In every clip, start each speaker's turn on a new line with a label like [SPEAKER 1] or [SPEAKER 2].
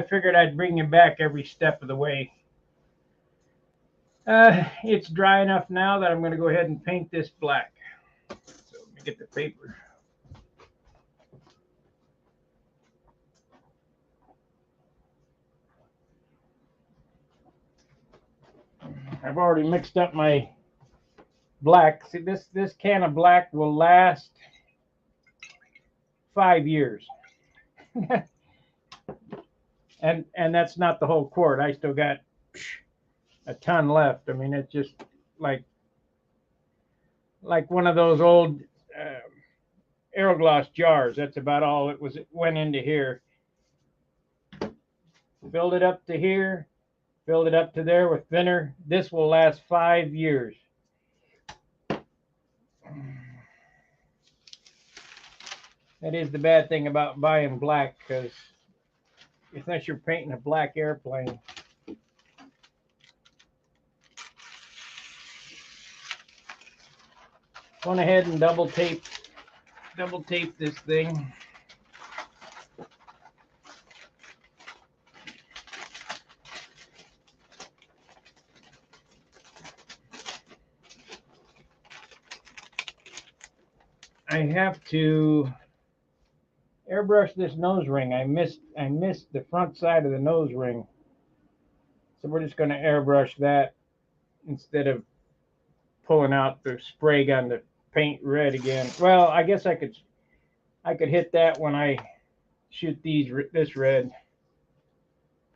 [SPEAKER 1] figured I'd bring you back every step of the way. It's dry enough now that I'm going to go ahead and paint this black. So let me get the paper. I've already mixed up my black. See, this can of black will last 5 years. and that's not the whole quart. I still got a ton left. I mean, it's just like one of those old Aerogloss jars. That's about all it went into here. Filled it up to here, filled it up to there with thinner. This will last 5 years. That is the bad thing about buying black, because unless you're painting a black airplane. Went ahead and double tape this thing. I have to airbrush this nose ring. I missed the front side of the nose ring. So we're just going to airbrush that instead of pulling out the spray gun to paint red again. Well, I guess I could hit that when I shoot this red.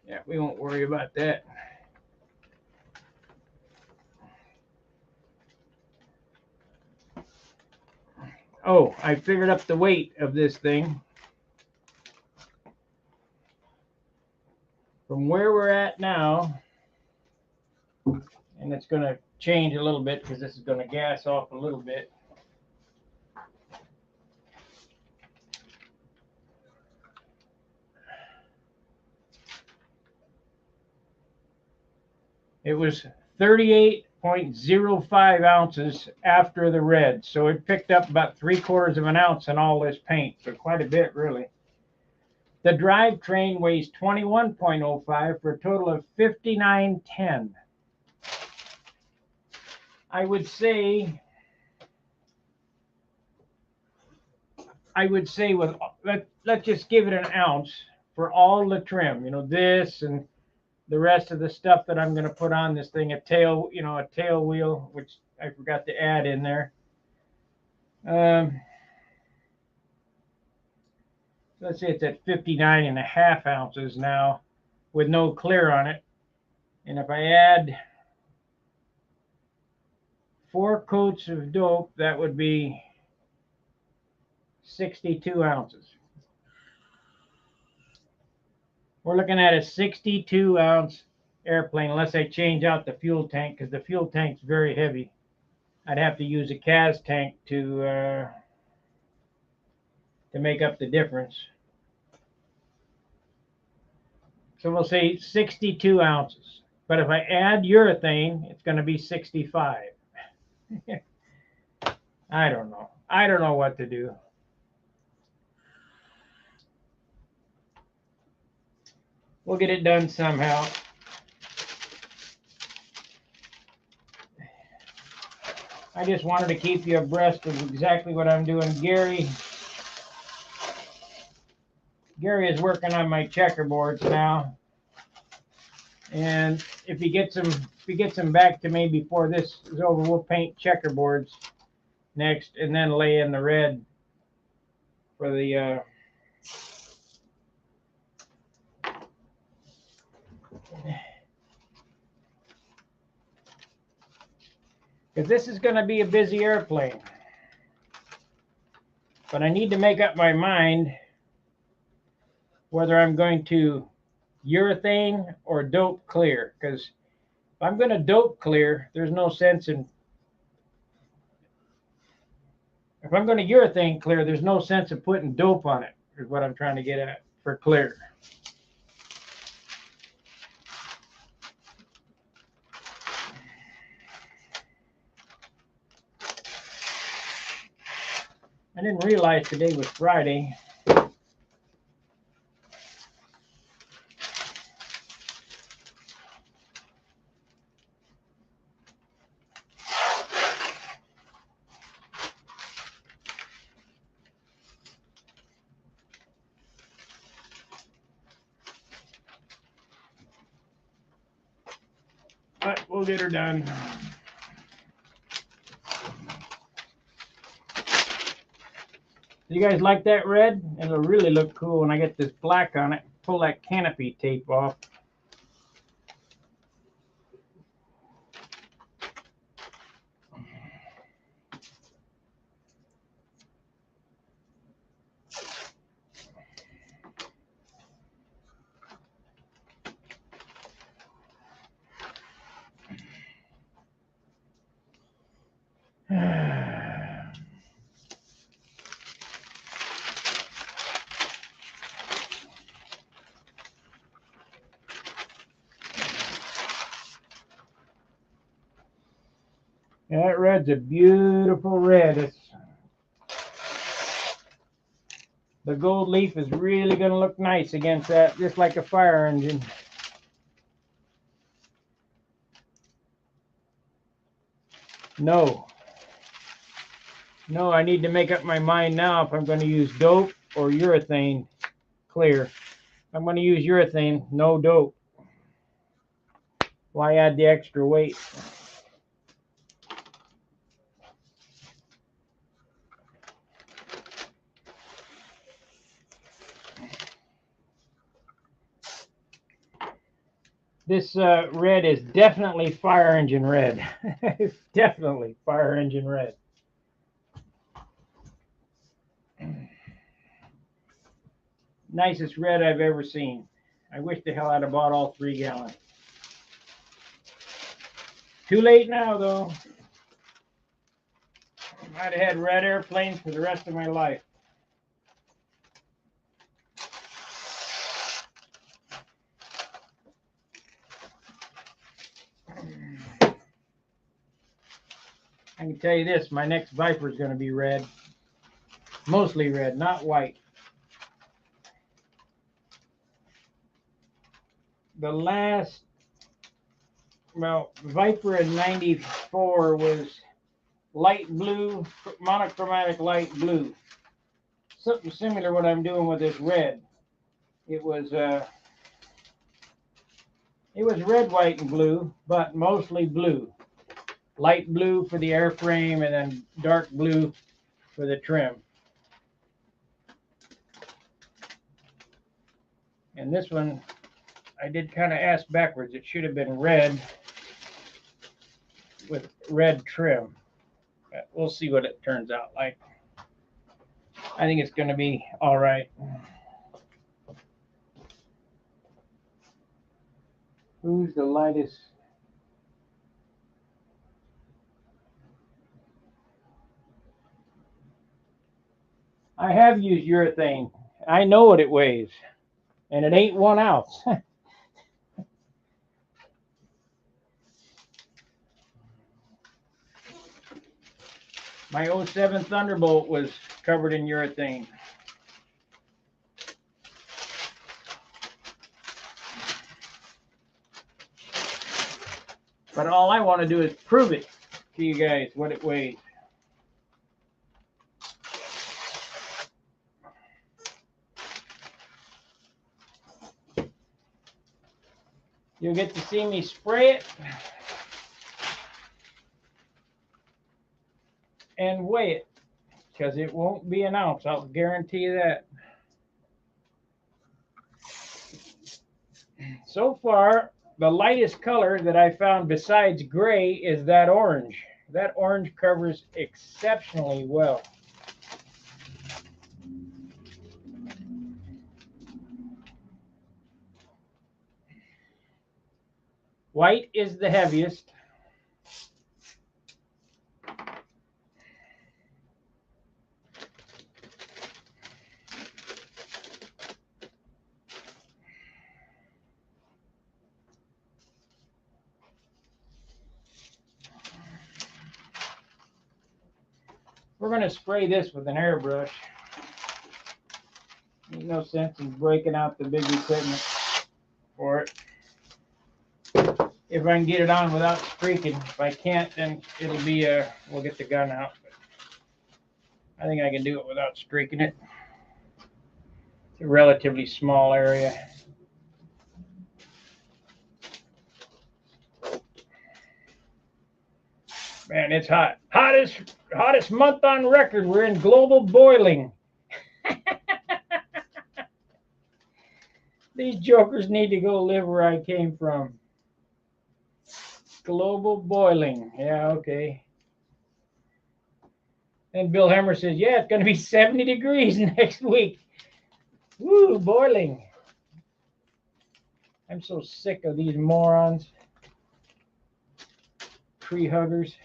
[SPEAKER 1] Yeah, we won't worry about that. Oh, I figured up the weight of this thing. From where we're at now, and it's going to change a little bit because this is going to gas off a little bit. It was 38.05 ounces after the red, so it picked up about 3/4 of an ounce in all this paint, so quite a bit really. The drivetrain weighs 21.05 for a total of 59.10. I would say with let's just give it an ounce for all the trim. You know, this and the rest of the stuff that I'm going to put on this thing. A tail wheel, which I forgot to add in there. Let's say it's at 59.5 ounces now with no clear on it. And if I add 4 coats of dope, that would be 62 ounces. We're looking at a 62 ounce airplane, unless I change out the fuel tank, because the fuel tank's very heavy. I'd have to use a CAS tank to make up the difference. So we'll say 62 ounces. But if I add urethane, it's going to be 65. I don't know. I don't know what to do. We'll get it done somehow. I just wanted to keep you abreast of exactly what I'm doing. Gary is working on my checkerboards now, and if he gets them back to me before this is over, we'll paint checkerboards next, and then lay in the red for the because this is going to be a busy airplane. But I need to make up my mind whether I'm going to urethane or dope clear. Because if I'm going to dope clear, there's no sense in... If I'm going to urethane clear, there's no sense of putting dope on it, is what I'm trying to get at for clear. I didn't realize today was Friday. We'll get her done. You guys like that red? It'll really look cool when I get this black on it. Pull that canopy tape off. Yeah, that red's a beautiful red. The gold leaf is really going to look nice against that, just like a fire engine. No, I need to make up my mind now if I'm going to use dope or urethane clear. If I'm going to use urethane, no dope. Why add the extra weight? This red is definitely fire engine red. It's definitely fire engine red. Nicest red I've ever seen. I wish the hell I'd have bought all 3 gallons. Too late now, though. I'd have had red airplanes for the rest of my life. I can tell you this, my next Viper is going to be red. Mostly red, not white. The last, well, Viper in '94 was light blue, monochromatic light blue. Something similar to what I'm doing with this red. It was red, white, and blue, but mostly blue. Light blue for the airframe and then dark blue for the trim. And this one, I did kind of ask backwards. It should have been red with red trim. But we'll see what it turns out like. I think it's going to be all right. Who's the lightest? I have used urethane. I know what it weighs, and it ain't 1 ounce. My '07 Thunderbolt was covered in urethane. But all I want to do is prove it to you guys what it weighs. You'll get to see me spray it and weigh it, because it won't be 1 ounce. I'll guarantee you that. So far, the lightest color that I found besides gray is that orange. That orange covers exceptionally well. White is the heaviest. We're going to spray this with an airbrush. There's no sense in breaking out the big equipment for it. If I can get it on without streaking. If I can't, then it'll be we'll get the gun out. But I think I can do it without streaking it. It's a relatively small area. Man, it's hot. Hottest month on record. We're in global boiling. These jokers need to go live where I came from. Global boiling. Yeah, okay. And Bill Hemmer says, yeah, it's going to be 70 degrees next week. Woo, boiling. I'm so sick of these morons. Tree huggers.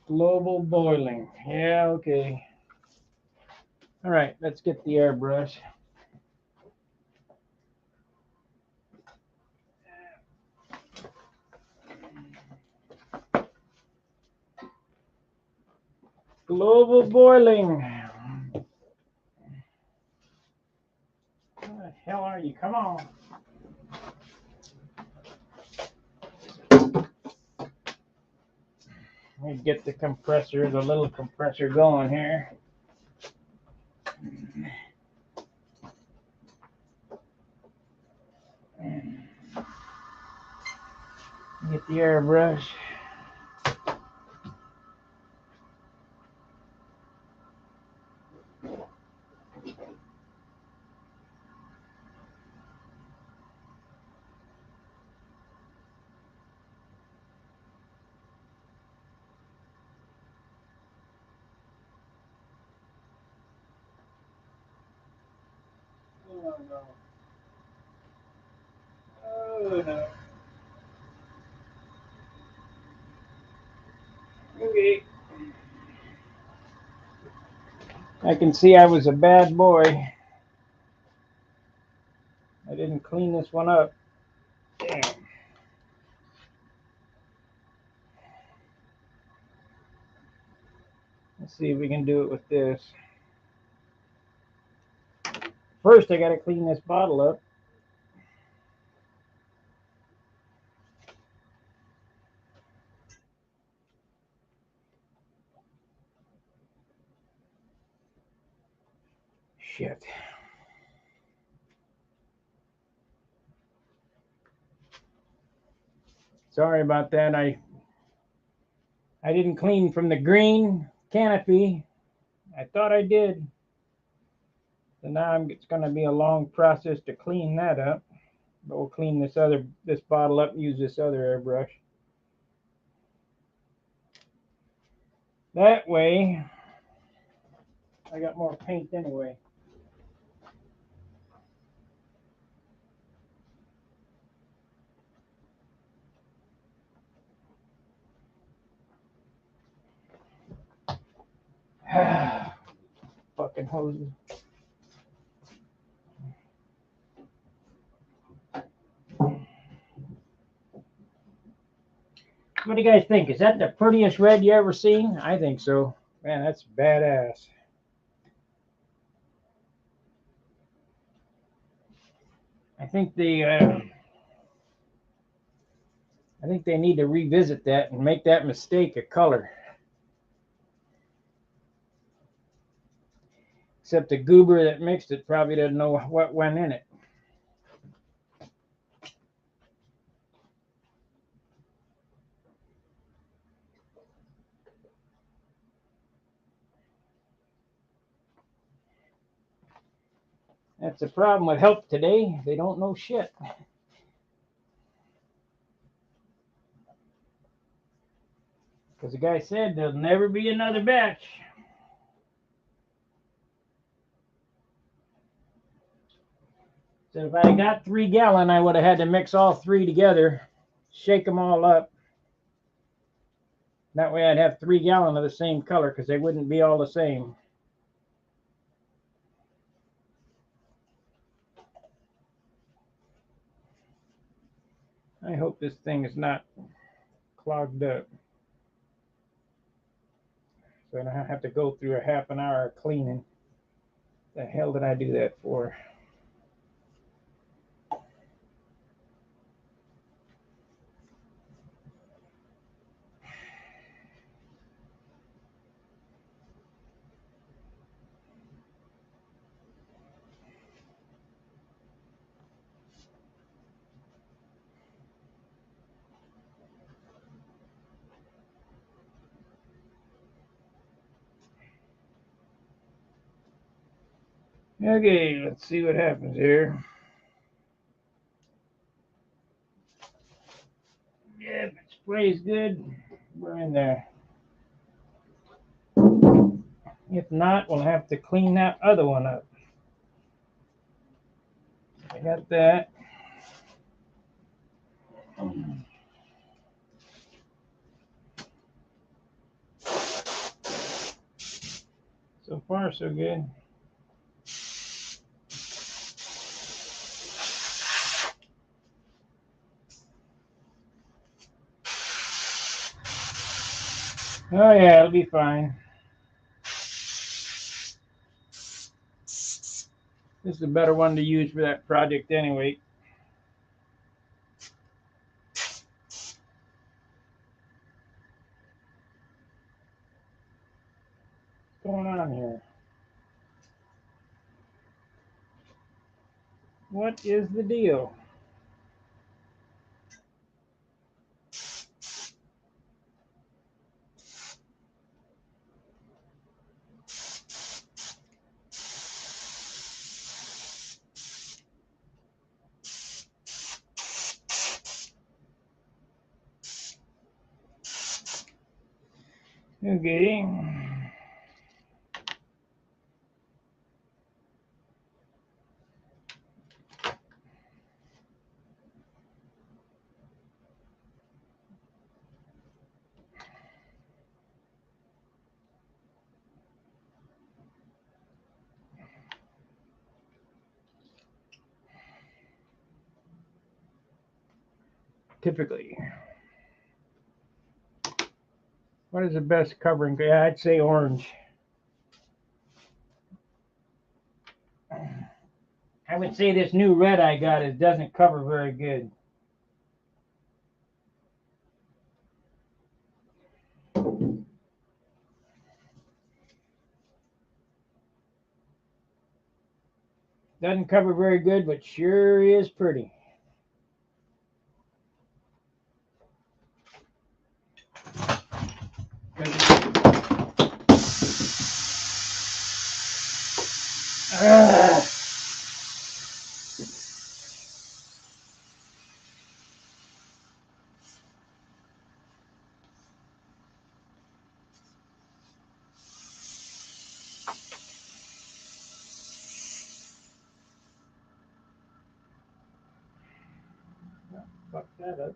[SPEAKER 1] Global boiling. Yeah, okay. All right, let's get the airbrush. Global boiling. Where the hell are you? Come on. Let me get the compressor, the little compressor going here. Get the airbrush. Oh no. Oh no. Okay. I can see I was a bad boy. I didn't clean this one up. Damn. Let's see if we can do it with this. First, I got to clean this bottle up. Shit. Sorry about that. I didn't clean from the green canopy. I thought I did. So now it's going to be a long process to clean that up. But we'll clean this bottle up and use this other airbrush. That way, I got more paint anyway. Fucking hoses. What do you guys think? Is that the prettiest red you ever seen? I think so. Man, that's badass. I think they need to revisit that and make that mistake a color. Except the goober that mixed it probably doesn't know what went in it. That's the problem with help today. They don't know shit. Because the guy said there'll never be another batch. So if I got 3 gallon, I would have had to mix all 3 together, shake them all up. That way I'd have 3 gallon of the same color because they wouldn't be all the same. I hope this thing is not clogged up. So I don't have to go through a half an hour of cleaning. The hell did I do that for? Okay, let's see what happens here. Yeah, if it sprays good, we're in there. If not, we'll have to clean that other one up. I got that. So far, so good. Oh yeah, it'll be fine. This is a better one to use for that project anyway. What's going on here? What is the deal? Okay. Typically, what is the best covering? Yeah, I'd say orange. I would say this new red I got, it doesn't cover very good. Doesn't cover very good, but sure is pretty. Ugh. Fuck that up.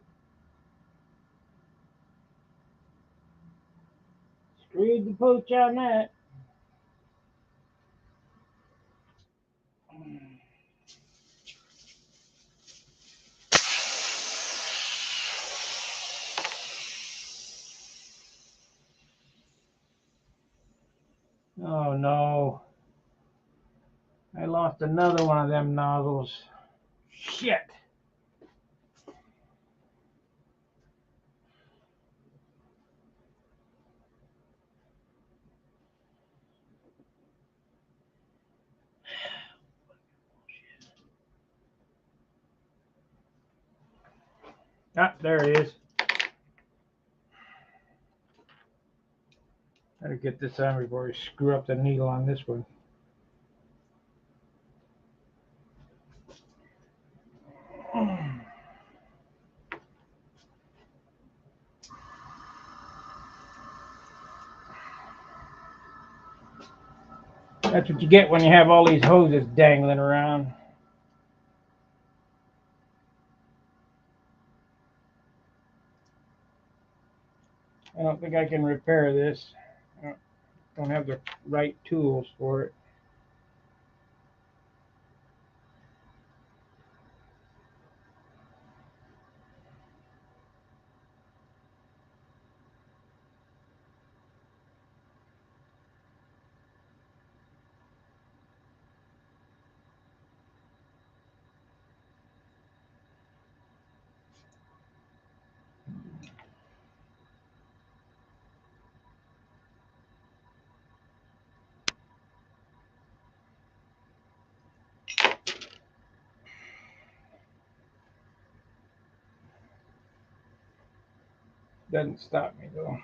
[SPEAKER 1] Screwed the pooch on that. Oh no. I lost another one of them nozzles. Shit. Ah, there it is. Better get this on before I screw up the needle on this one. That's what you get when you have all these hoses dangling around. I don't think I can repair this. I don't have the right tools for it. Doesn't stop me though.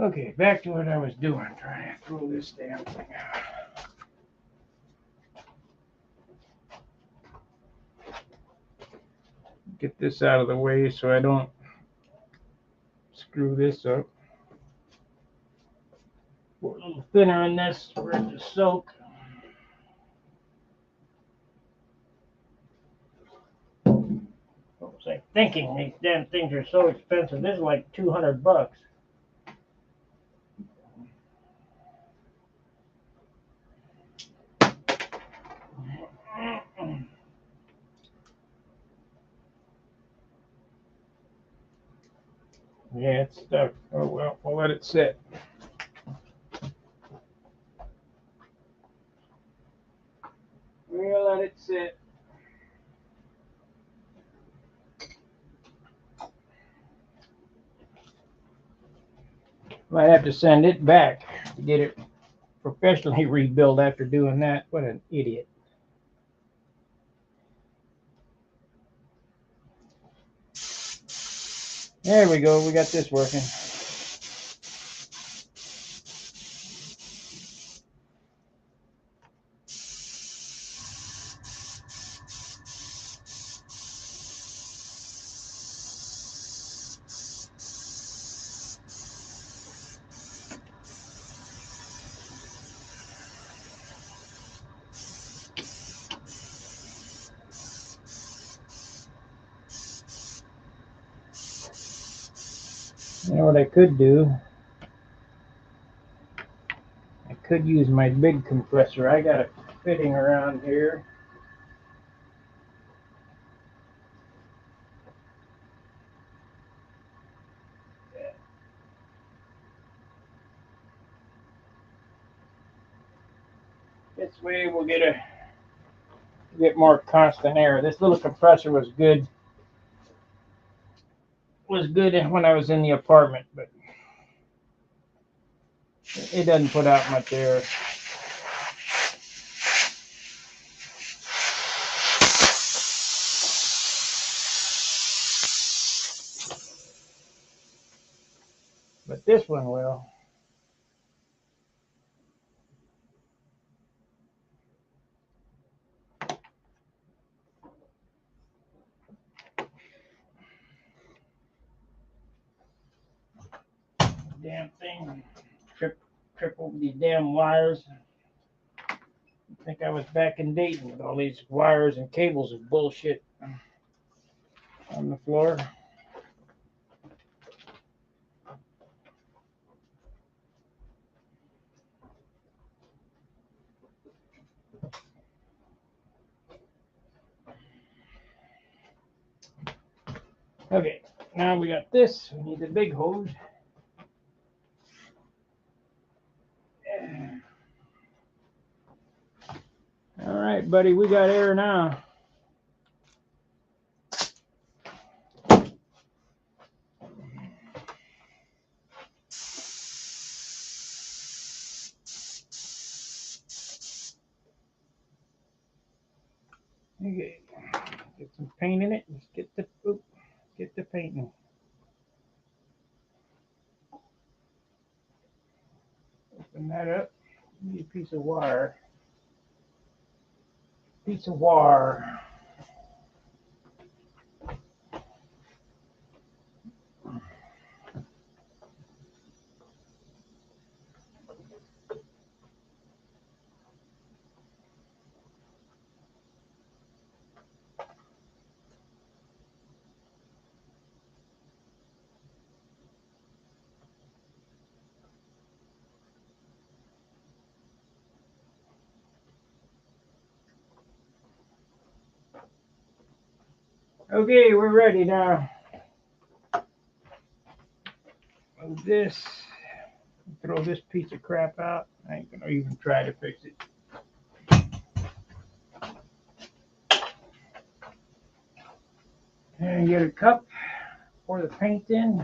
[SPEAKER 1] Okay, back to what I was doing. Trying to throw this damn thing out. Get this out of the way so I don't screw this up. Pour a little thinner in this for it to soak. What was I thinking? These damn things are so expensive. This is like $200. Yeah, it's stuck. Oh well, we'll let it sit. We'll let it sit. Might have to send it back to get it professionally rebuilt after doing that. What an idiot. There we go. We got this working. You know what I could do? I could use my big compressor. I got a fitting around here. This way we'll get more constant air. This little compressor was good. Was good when I was in the apartment, but it doesn't put out much air. But this one will. Damn thing. Trip over these damn wires. I think I was back in Dayton with all these wires and cables of bullshit on the floor. Okay, now we got this. We need the big hose. All right, buddy, we got air now. Okay, get some paint in it. Let's get the painting. Open that up. Need a piece of wire. Piece of wire. Okay, we're ready now. Move this. Throw this piece of crap out. I ain't gonna even try to fix it. And get a cup, pour the paint in.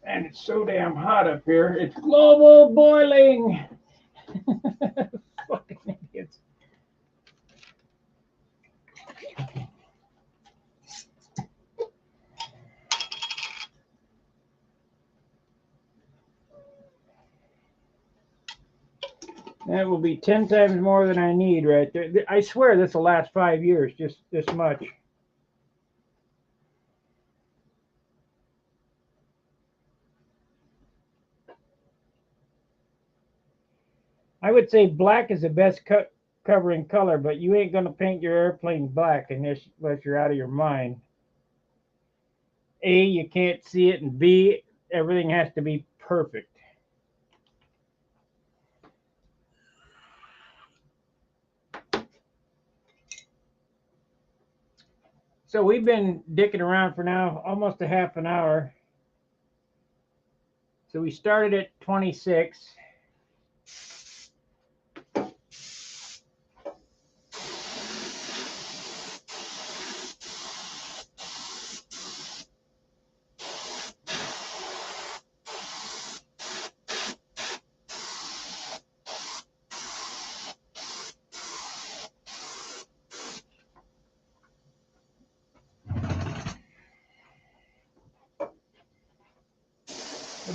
[SPEAKER 1] And it's so damn hot up here. It's global boiling. Fucking idiots. That will be 10 times more than I need right there. I swear this will last 5 years, just this much. I would say black is the best covering color, but you ain't going to paint your airplane black unless you're out of your mind. A, you can't see it, and B, everything has to be perfect. So we've been dicking around for now almost a half an hour. So we started at 26.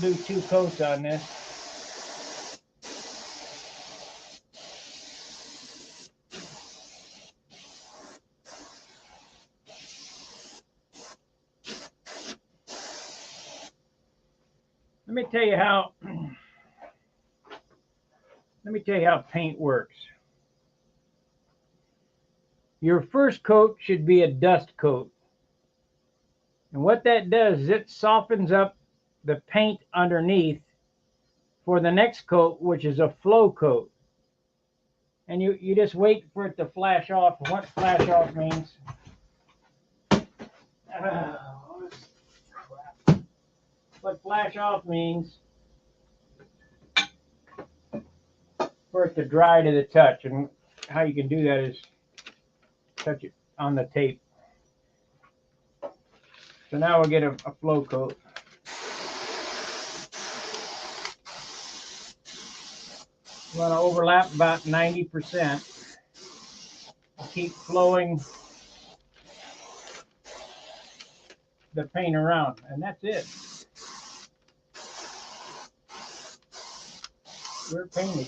[SPEAKER 1] We'll do 2 coats on this. Let me tell you how paint works. Your first coat should be a dust coat. And what that does is it softens up the paint underneath for the next coat, which is a flow coat. And you just wait for it to flash off. And what flash off means, what flash off means for it to dry to the touch. And how you can do that is touch it on the tape. So now we'll get a flow coat. You want to overlap about 90%. Keep flowing the paint around, and that's it. We're painted.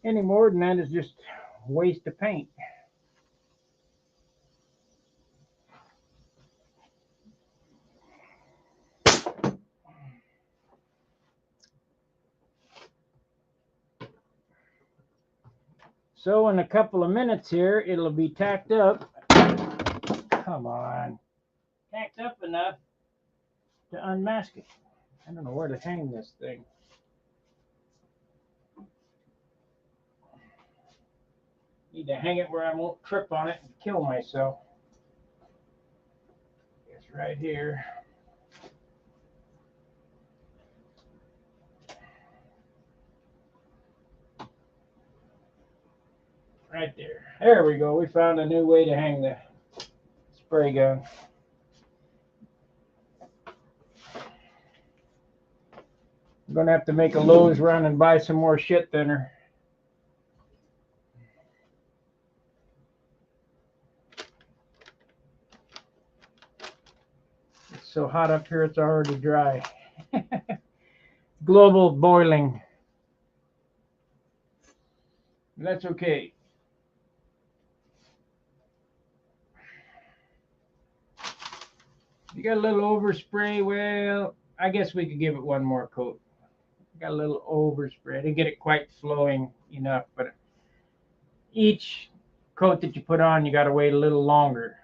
[SPEAKER 1] Any more than that is just waste of paint. So in a couple of minutes here, it'll be tacked up. Come on. Tacked up enough to unmask it. I don't know where to hang this thing. Need to hang it where I won't trip on it and kill myself. It's right here. Right there. There we go. We found a new way to hang the spray gun. I'm going to have to make a Lowe's run and buy some more shit thinner. It's so hot up here, it's already dry. Global boiling. That's okay. You got a little overspray, well, I guess we could give it one more coat. Got a little overspray. I didn't get it quite flowing enough, but each coat that you put on, you got to wait a little longer.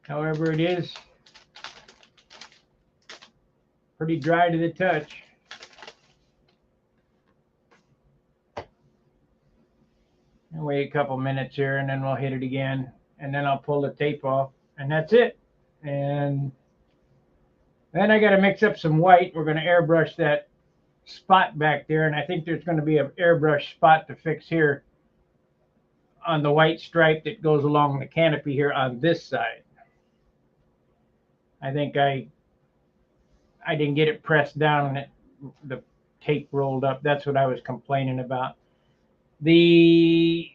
[SPEAKER 1] However, it is pretty dry to the touch. And wait a couple minutes here, and then we'll hit it again, and then I'll pull the tape off, and that's it. And then I got to mix up some white. We're going to airbrush that spot back there, and I think there's going to be an airbrush spot to fix here on the white stripe that goes along the canopy here on this side. I think I didn't get it pressed down and the tape rolled up. That's what I was complaining about. The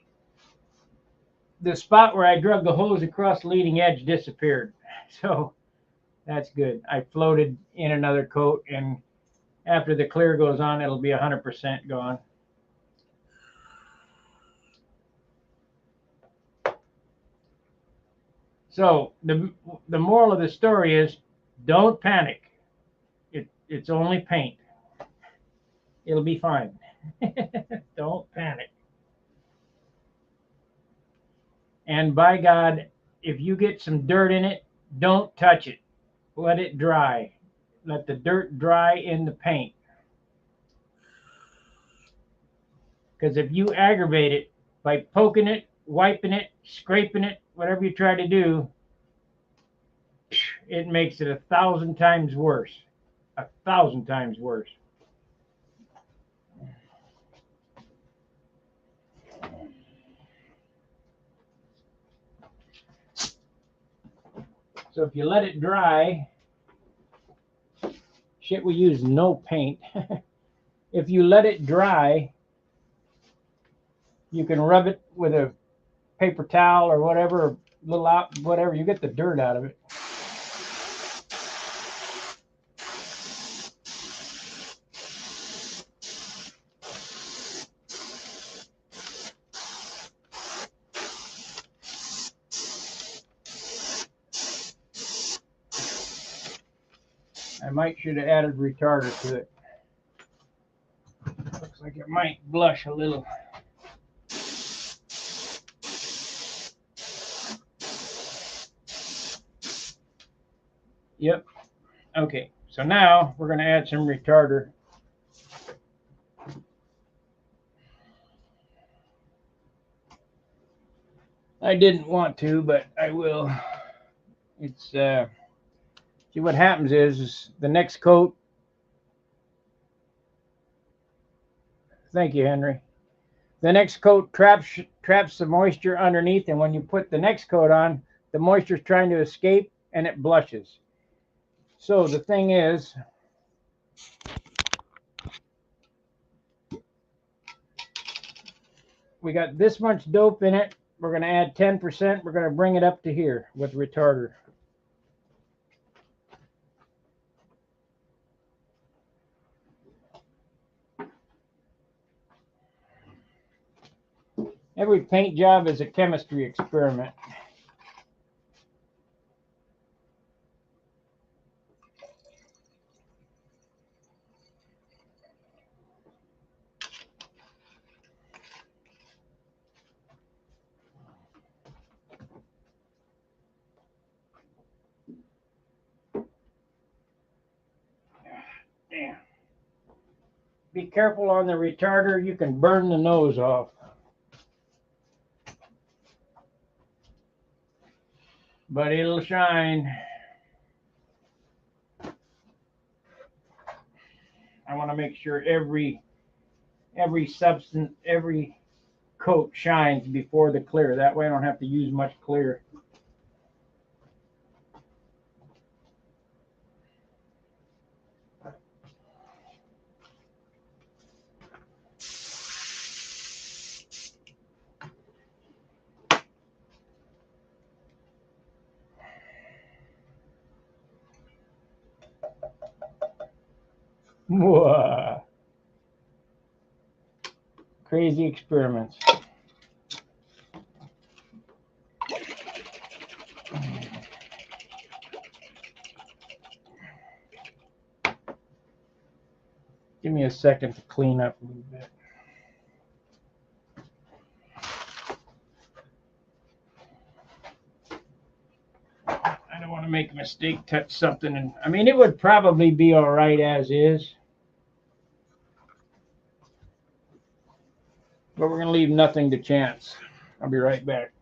[SPEAKER 1] the spot where I drug the hose across the leading edge disappeared. So that's good. I floated in another coat, and after the clear goes on, it'll be 100% gone. So the moral of the story is, don't panic. It's only paint. It'll be fine. Don't panic. And by God, if you get some dirt in it, don't touch it. Let it dry. Let the dirt dry in the paint. Because if you aggravate it by poking it, wiping it, scraping it, whatever you try to do, it makes it 1,000 times worse. 1,000 times worse. So if you let it dry, shit, we use no paint. If you let it dry, you can rub it with a paper towel or whatever, little out, whatever, you get the dirt out of it. I might should have added retarder to it. Looks like it might blush a little. Yep. Okay, so now we're going to add some retarder. I didn't want to, but I will. It's see what happens is the next coat. Thank you, Henry. The next coat traps the moisture underneath, and when you put the next coat on, the moisture is trying to escape and it blushes. So the thing is, we got this much dope in it. We're going to add 10%. We're going to bring it up to here with retarder. Every paint job is a chemistry experiment. Damn. Be careful on the retarder. You can burn the nose off. But it'll shine. I want to make sure every substance, every coat shines before the clear. That way I don't have to use much clear. Whoa. Crazy experiments. Give me a second to clean up a little bit. I don't want to make a mistake, touch something, and I mean, it would probably be all right as is. But we're going to leave nothing to chance. I'll be right back.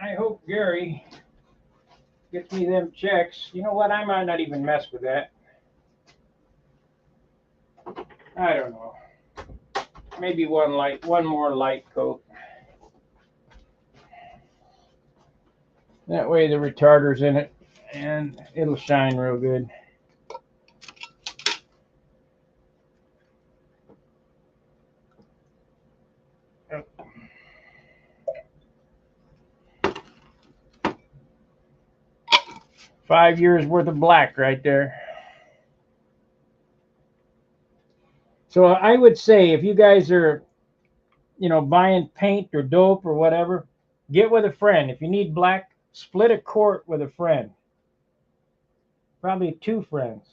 [SPEAKER 1] I hope Gary gets me them checks. You know what? I might not even mess with that. I don't know. Maybe one more light coat. That way the retarder's in it and it'll shine real good. Oh. 5 years worth of black right there. So I would say if you guys are, buying paint or dope or whatever, get with a friend. If you need black, split a quart with a friend. Probably 2 friends.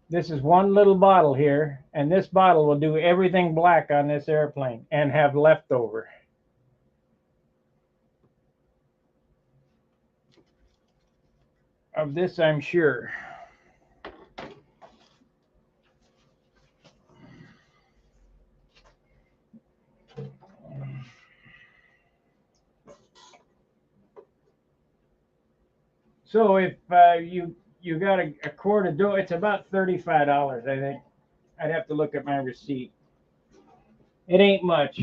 [SPEAKER 1] This is one little bottle here, and this bottle will do everything black on this airplane and have leftover. Of this, I'm sure. So if you got a quart of dough, it's about $35, I think. I'd have to look at my receipt. It ain't much.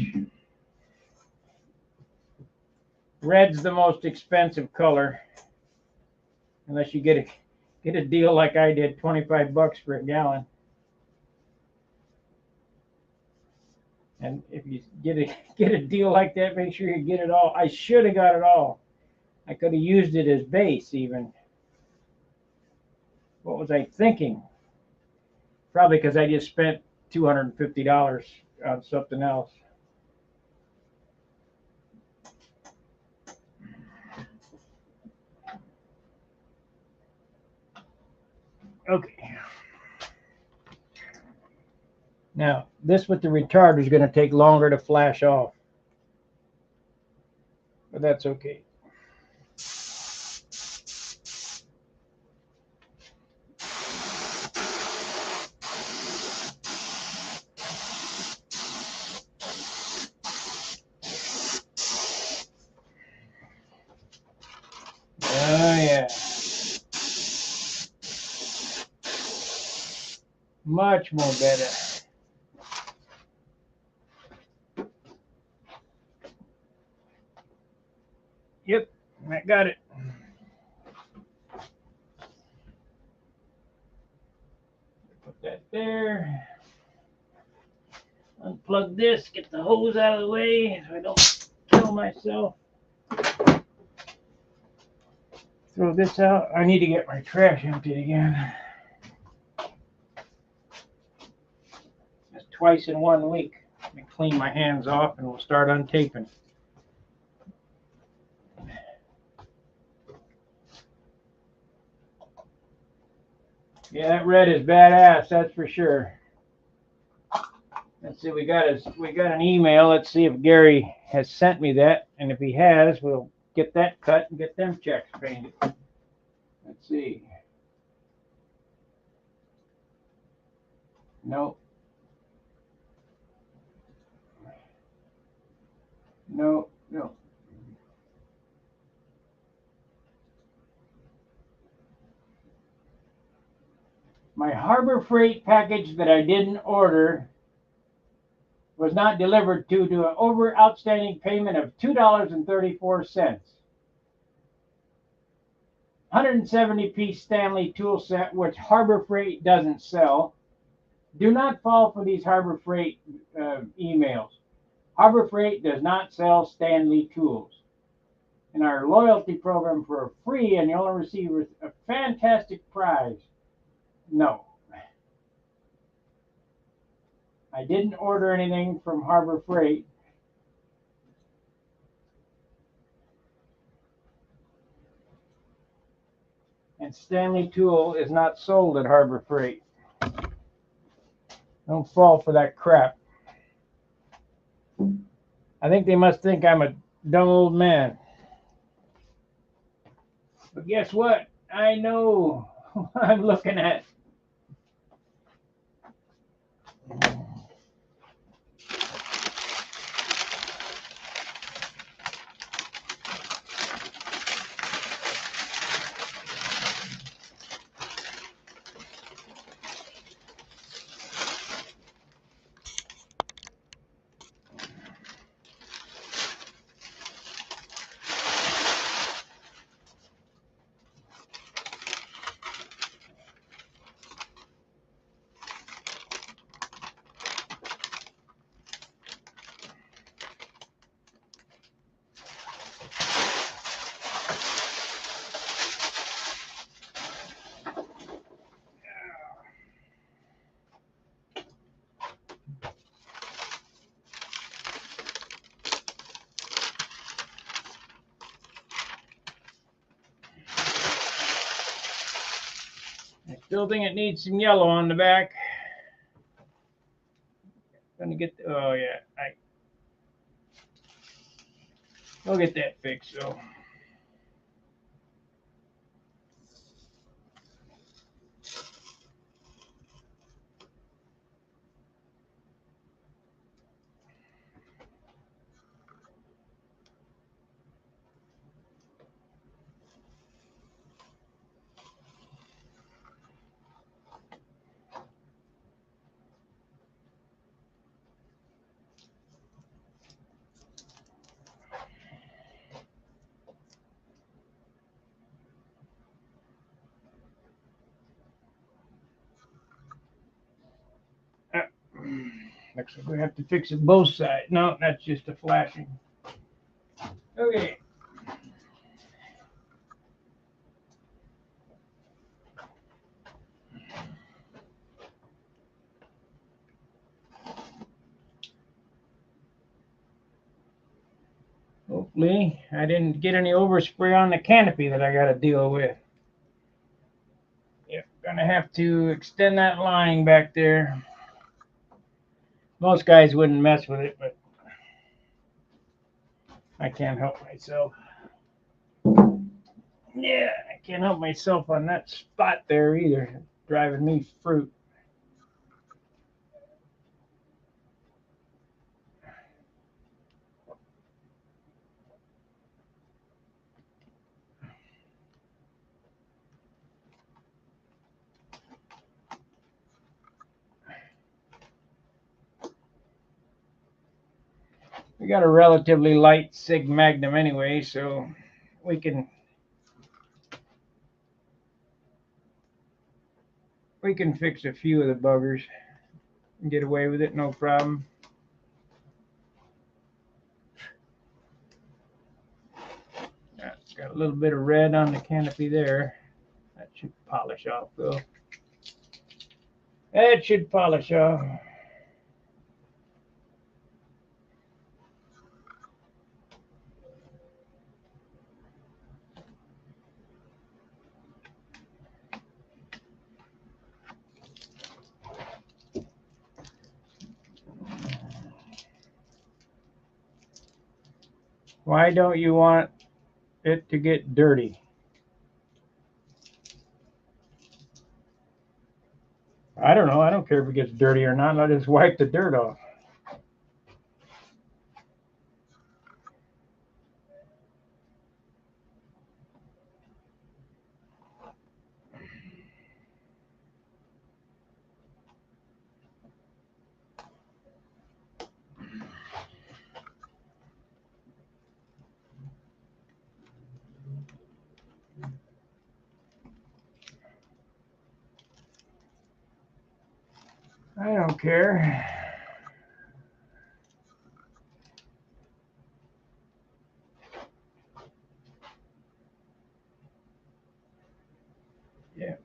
[SPEAKER 1] Red's the most expensive color, unless you get a deal like I did, 25 bucks for a gallon. And if you get a deal like that, make sure you get it all. I should have got it all. I could have used it as base even. What was I thinking? Probably because I just spent $250 on something else. Okay. Now, this with the retarder is going to take longer to flash off. But that's okay. Oh, yeah. Much more better. Yep, I got it. Put that there. Unplug this, get the hose out of the way so I don't kill myself. Throw this out. I need to get my trash emptied again. That's twice in 1 week. Let me clean my hands off and we'll start untaping. Yeah, that red is badass, that's for sure. Let's see, we got an email. Let's see if Gary has sent me that, and if he has, we'll get that cut and get them checks painted. Let's see. No. No. My Harbor Freight package that I didn't order was not delivered due to an outstanding payment of $2.34. 170-piece Stanley tool set, which Harbor Freight doesn't sell. Do not fall for these Harbor Freight emails. Harbor Freight does not sell Stanley tools. In our loyalty program for free, and you'll receive a fantastic prize. No. I didn't order anything from Harbor Freight. And Stanley Tool is not sold at Harbor Freight. Don't fall for that crap. I think they must think I'm a dumb old man. But guess what? I know what I'm looking at. I still think it needs some yellow on the back. Gonna get the, oh yeah, I'll get that fixed. So looks like we have to fix it both sides. No, that's just a flashing. Okay. Hopefully, I didn't get any overspray on the canopy that I got to deal with. Yep, gonna have to extend that line back there. Most guys wouldn't mess with it, but I can't help myself. Yeah, I can't help myself on that spot there either. It's driving me fruit. We got a relatively light SIG Magnum anyway, so we can fix a few of the buggers and get away with it, no problem. It's got a little bit of red on the canopy there. That should polish off though. That should polish off. Why don't you want it to get dirty? I don't know. I don't care if it gets dirty or not. I'll just wipe the dirt off. I don't care. Yeah,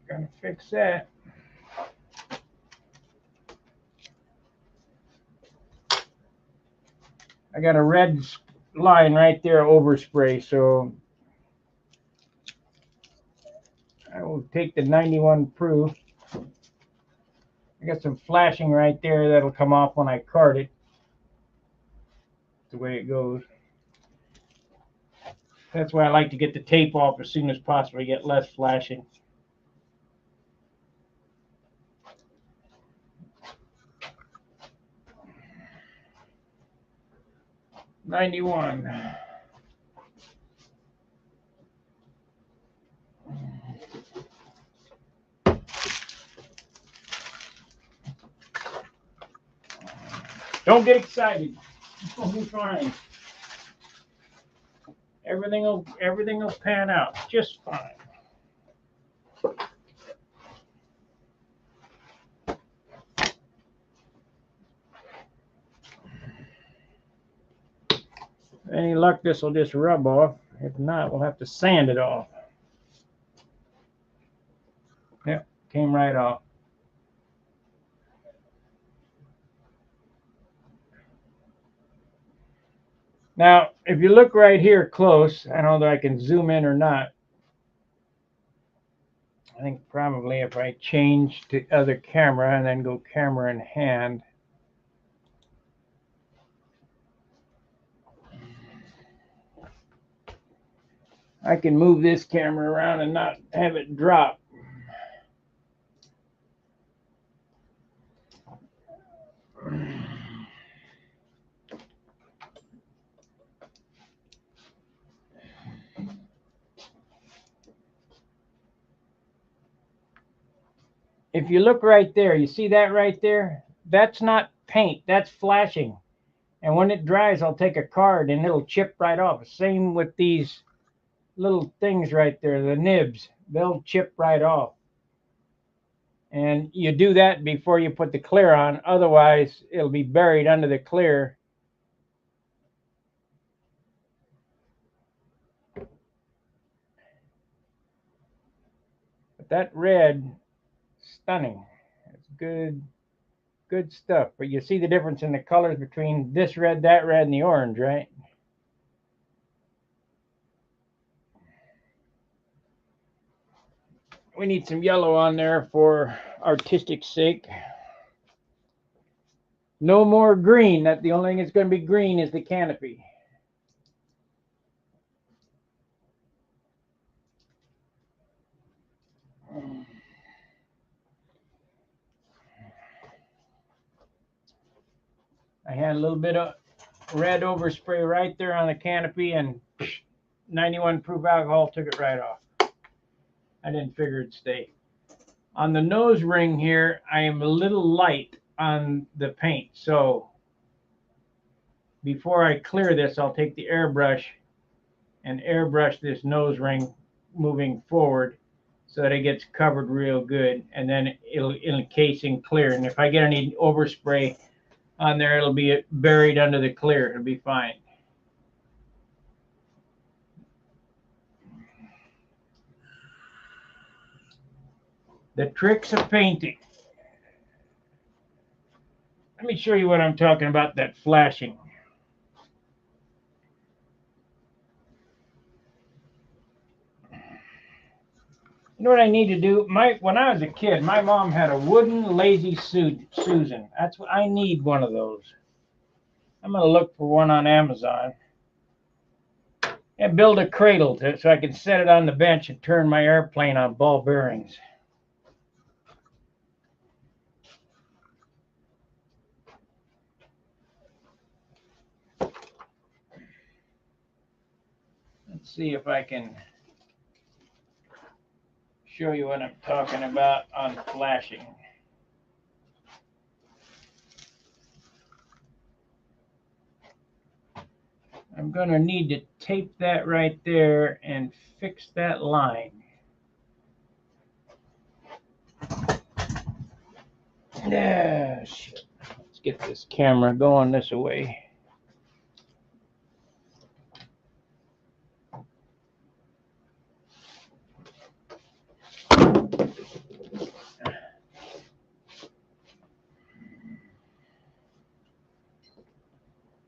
[SPEAKER 1] gonna fix that. I got a red line right there, overspray, so I will take the 91 proof. I got some flashing right there that'll come off when I cart it. That's the way it goes. That's why I like to get the tape off as soon as possible to get less flashing. $91. Don't get excited. It's gonna be fine. Everything will pan out just fine. Any luck, this will just rub off. If not, we'll have to sand it off. Yep, came right off. Now, if you look right here close, I don't know that I can zoom in or not. I think probably if I change to other camera and then go camera in hand. I can move this camera around and not have it drop. If you look right there, you see that right there? That's not paint, that's flashing. And when it dries, I'll take a card and it'll chip right off. Same with these little things right there, the nibs, they'll chip right off. And you do that before you put the clear on, otherwise it'll be buried under the clear. But that red, stunning. It's good stuff. But you see the difference in the colors between this red, that red, and the orange, right? We need some yellow on there for artistic sake. No more green. That the only thing that's going to be green is the canopy. I had a little bit of red overspray right there on the canopy, and 91 proof alcohol took it right off. I didn't figure it'd stay. On the nose ring here, I am a little light on the paint, so before I clear this, I'll take the airbrush and airbrush this nose ring moving forward so that it gets covered real good, and then it'll encase and clear. And if I get any overspray on there, it'll be buried under the clear. It'll be fine. The tricks of painting. Let me show you what I'm talking about, that flashing. You know what I need to do? When I was a kid, my mom had a wooden lazy Susan. That's what I need, one of those. I'm going to look for one on Amazon and build a cradle so I can set it on the bench and turn my airplane on ball bearings. Let's see if I can show you what I'm talking about on flashing. I'm going to need to tape that right there and fix that line. Yeah, shit. Let's get this camera going this way.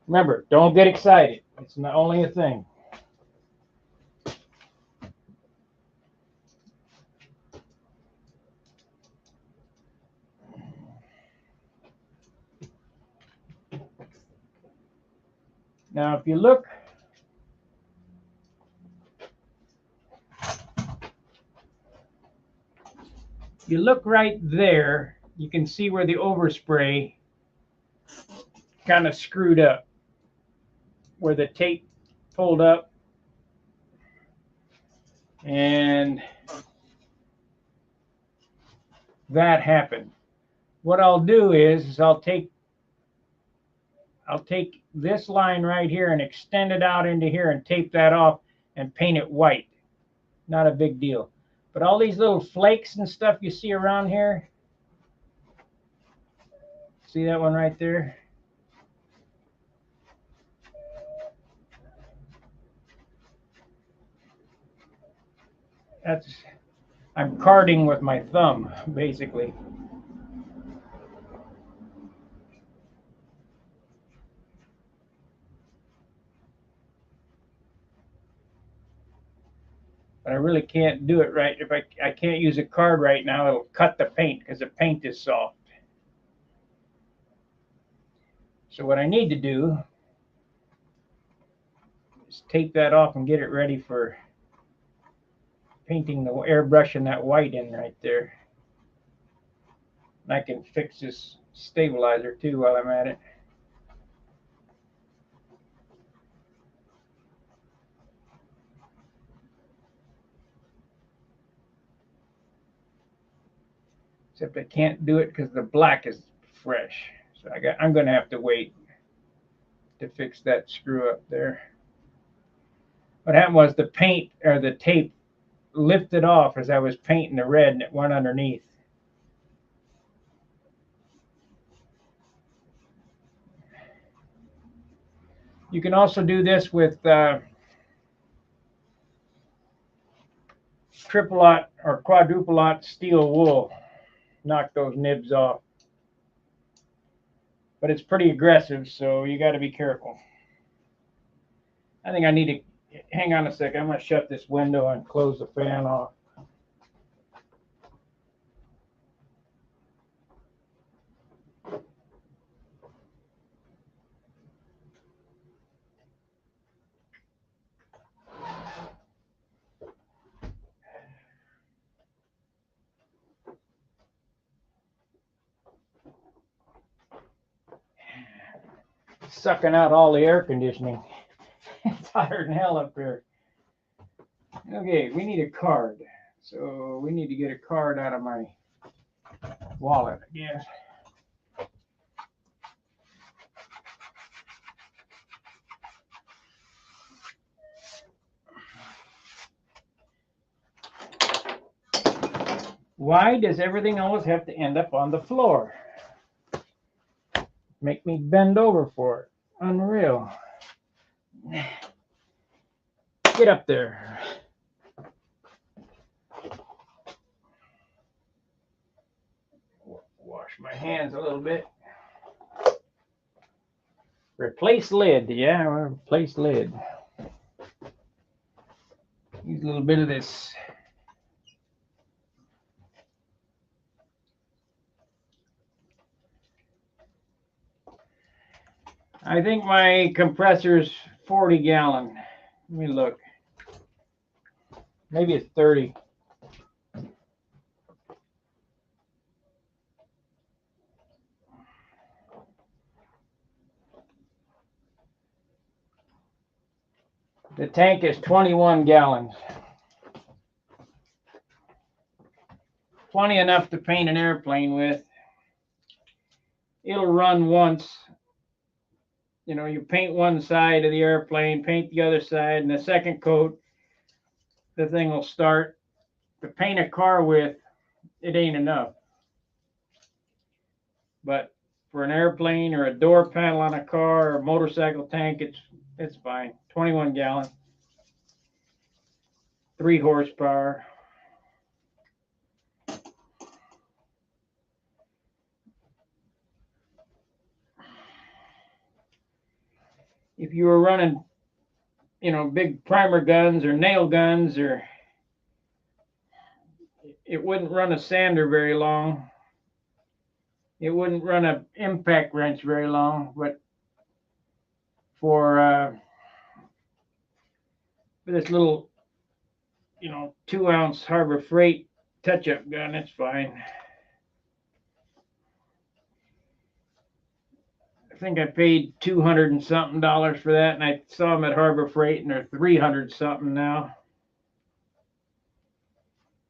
[SPEAKER 1] Remember, don't get excited. It's not only a thing. Now, if you look You look right there, you can see where the overspray kind of screwed up, where the tape pulled up, and that happened. What I'll do is I'll take this line right here and extend it out into here and tape that off and paint it white. Not a big deal. But all these little flakes and stuff you see around here, see that one right there? That's, I'm carding with my thumb, basically. But I really can't do it right. If I can't use a card right now, it'll cut the paint because the paint is soft. So what I need to do is tape that off and get it ready for painting, the airbrushing that white in right there. And I can fix this stabilizer too while I'm at it. Except I can't do it because the black is fresh. So I'm going to have to wait to fix that screw up there. What happened was the paint, or the tape, lifted off as I was painting the red and it went underneath. You can also do this with triple-aught or quadruple-aught steel wool. Knock those nibs off. But it's pretty aggressive, so you got to be careful. I think I need to hang on a second. I'm going to shut this window and close the fan off. Sucking out all the air conditioning. It's hotter than hell up here. Okay, we need a card. So we need to get a card out of my wallet, I guess. Why does everything always have to end up on the floor? Make me bend over for it. Unreal. Get up there. Wash my hands a little bit. Replace lid. Yeah, replace lid. Use a little bit of this. I think my compressor's 40 gallon. Let me look. Maybe it's 30. The tank is 21 gallons. Plenty enough to paint an airplane with. It'll run once. You know, you paint one side of the airplane, paint the other side, and the second coat, the thing will start. To paint a car with, it ain't enough. But for an airplane or a door panel on a car or a motorcycle tank, it's fine. 21 gallon, 3 horsepower. If you were running, you know, big primer guns or nail guns, or it wouldn't run a sander very long. It wouldn't run an impact wrench very long. But for this little, you know, 2-ounce Harbor Freight touch-up gun, that's fine. I think I paid $200 and something for that, and I saw them at Harbor Freight, and they're $300 something now.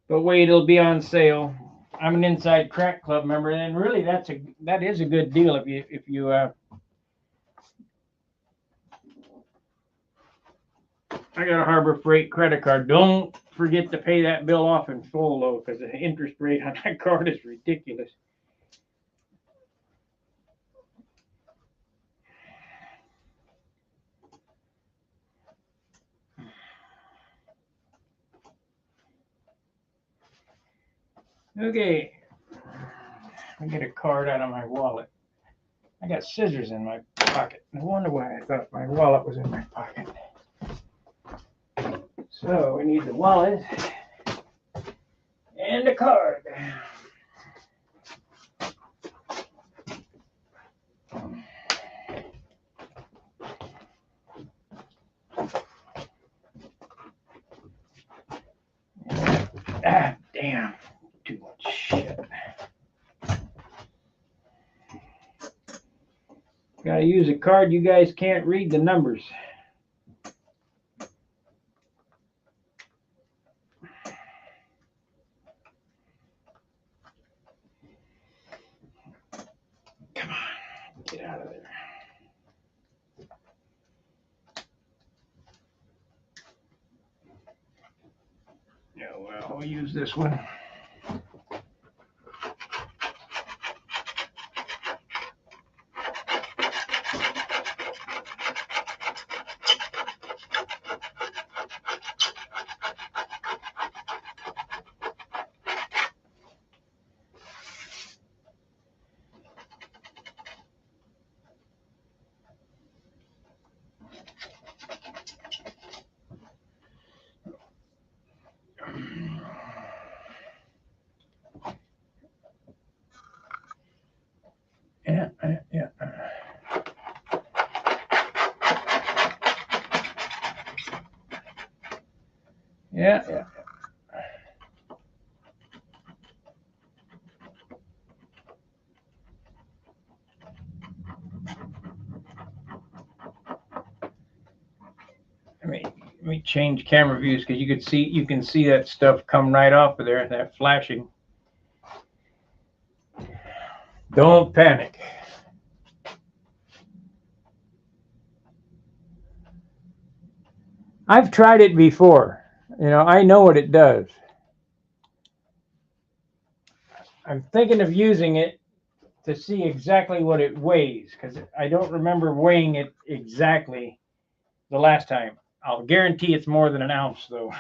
[SPEAKER 1] But wait, it'll be on sale. I'm an Inside Crack Club member, and really that is a good deal if you I got a Harbor Freight credit card. Don't forget to pay that bill off in full, though, because the interest rate on that card is ridiculous. Okay, I get a card out of my wallet. I got scissors in my pocket. No wonder why I thought my wallet was in my pocket. So we need the wallet and the card. Ah, damn. Too much shit. Gotta use a card you guys can't read the numbers. Come on, get out of there. Yeah, well, we'll use this one. Yeah. Yeah. Let me change camera views because you can see that stuff come right off of there, that flashing. Don't panic. I've tried it before. You know, I know what it does. I'm thinking of using it to see exactly what it weighs because I don't remember weighing it exactly the last time. I'll guarantee it's more than an ounce, though.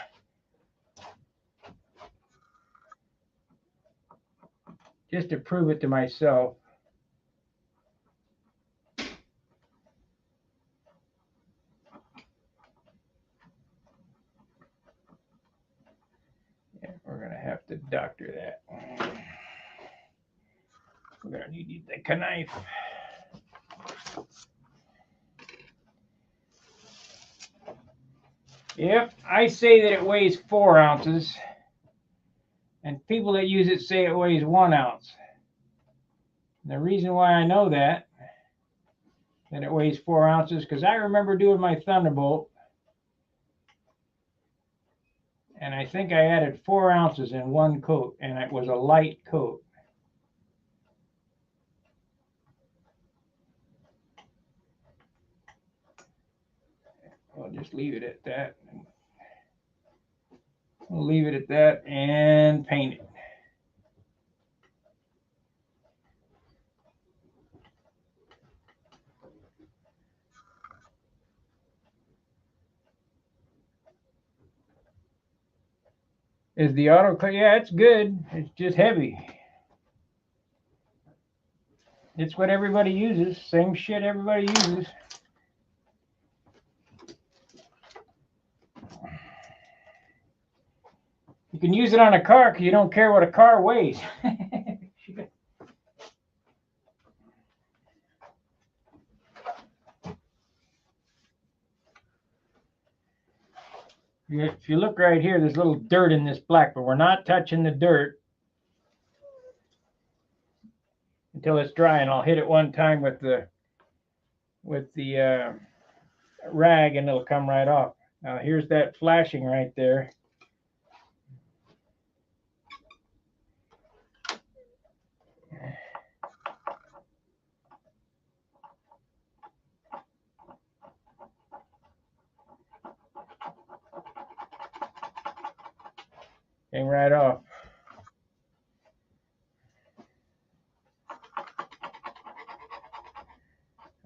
[SPEAKER 1] Just to prove it to myself. Yeah, we're going to have to doctor that. We're going to need the knife. Yep, I say that it weighs 4 ounces. And people that use it say it weighs 1 ounce. And the reason why I know that it weighs 4 ounces, because I remember doing my Thunderbolt, and I think I added 4 ounces in one coat, and it was a light coat. I'll just leave it at that. We'll leave it at that and paint it. Is the autoclave? Yeah, it's good. It's just heavy. It's what everybody uses. Same shit everybody uses. You can use it on a car because you don't care what a car weighs. If you look right here, there's a little dirt in this black, but we're not touching the dirt until it's dry, and I'll hit it one time with the rag, and it'll come right off. Now here's that flashing right there. Came right off.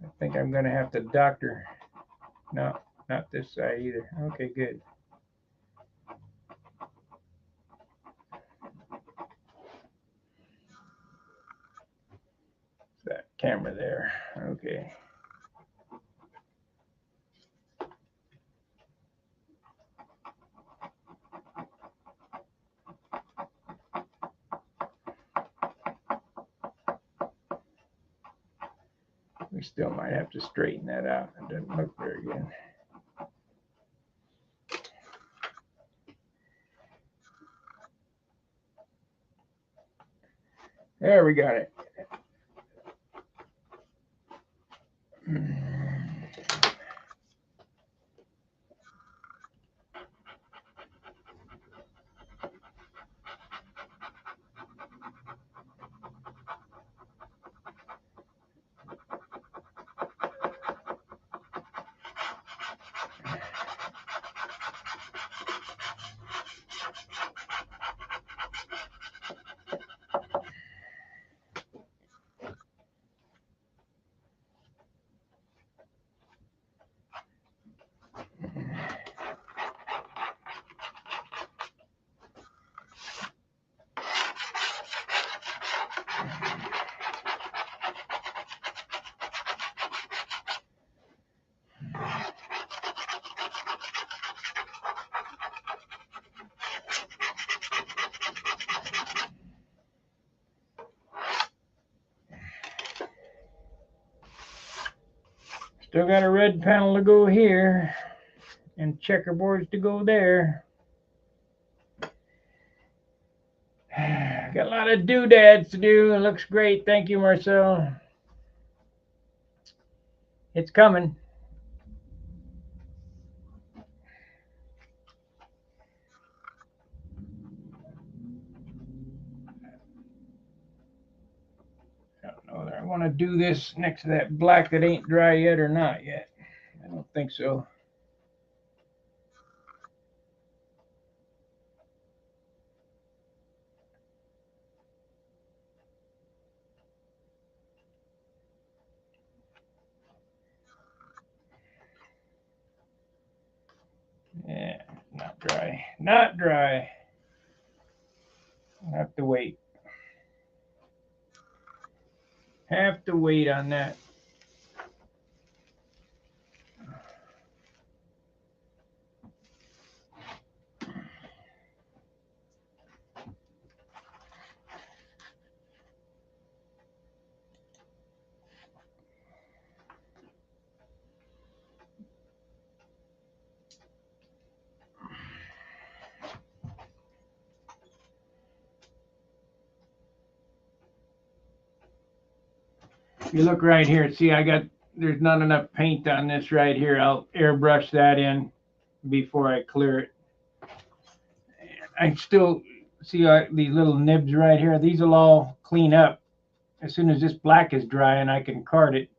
[SPEAKER 1] I think I'm going to have to doctor. No, not this side either. Okay, good. That camera there. Okay. We still might have to straighten that out. It doesn't look very good. There, we got it. Still got a red panel to go here and checkerboards to go there. Got a lot of doodads to do. It looks great. Thank you, Marcel. It's coming. I don't know whether I want to do this next to that black that ain't dry yet or not yet. I don't think so. Yeah, not dry. Not dry. I'll have to wait. Have to wait on that. If you look right here, see there's not enough paint on this right here. I'll airbrush that in before I clear it. I still see these little nibs right here. These will all clean up as soon as this black is dry and I can card it.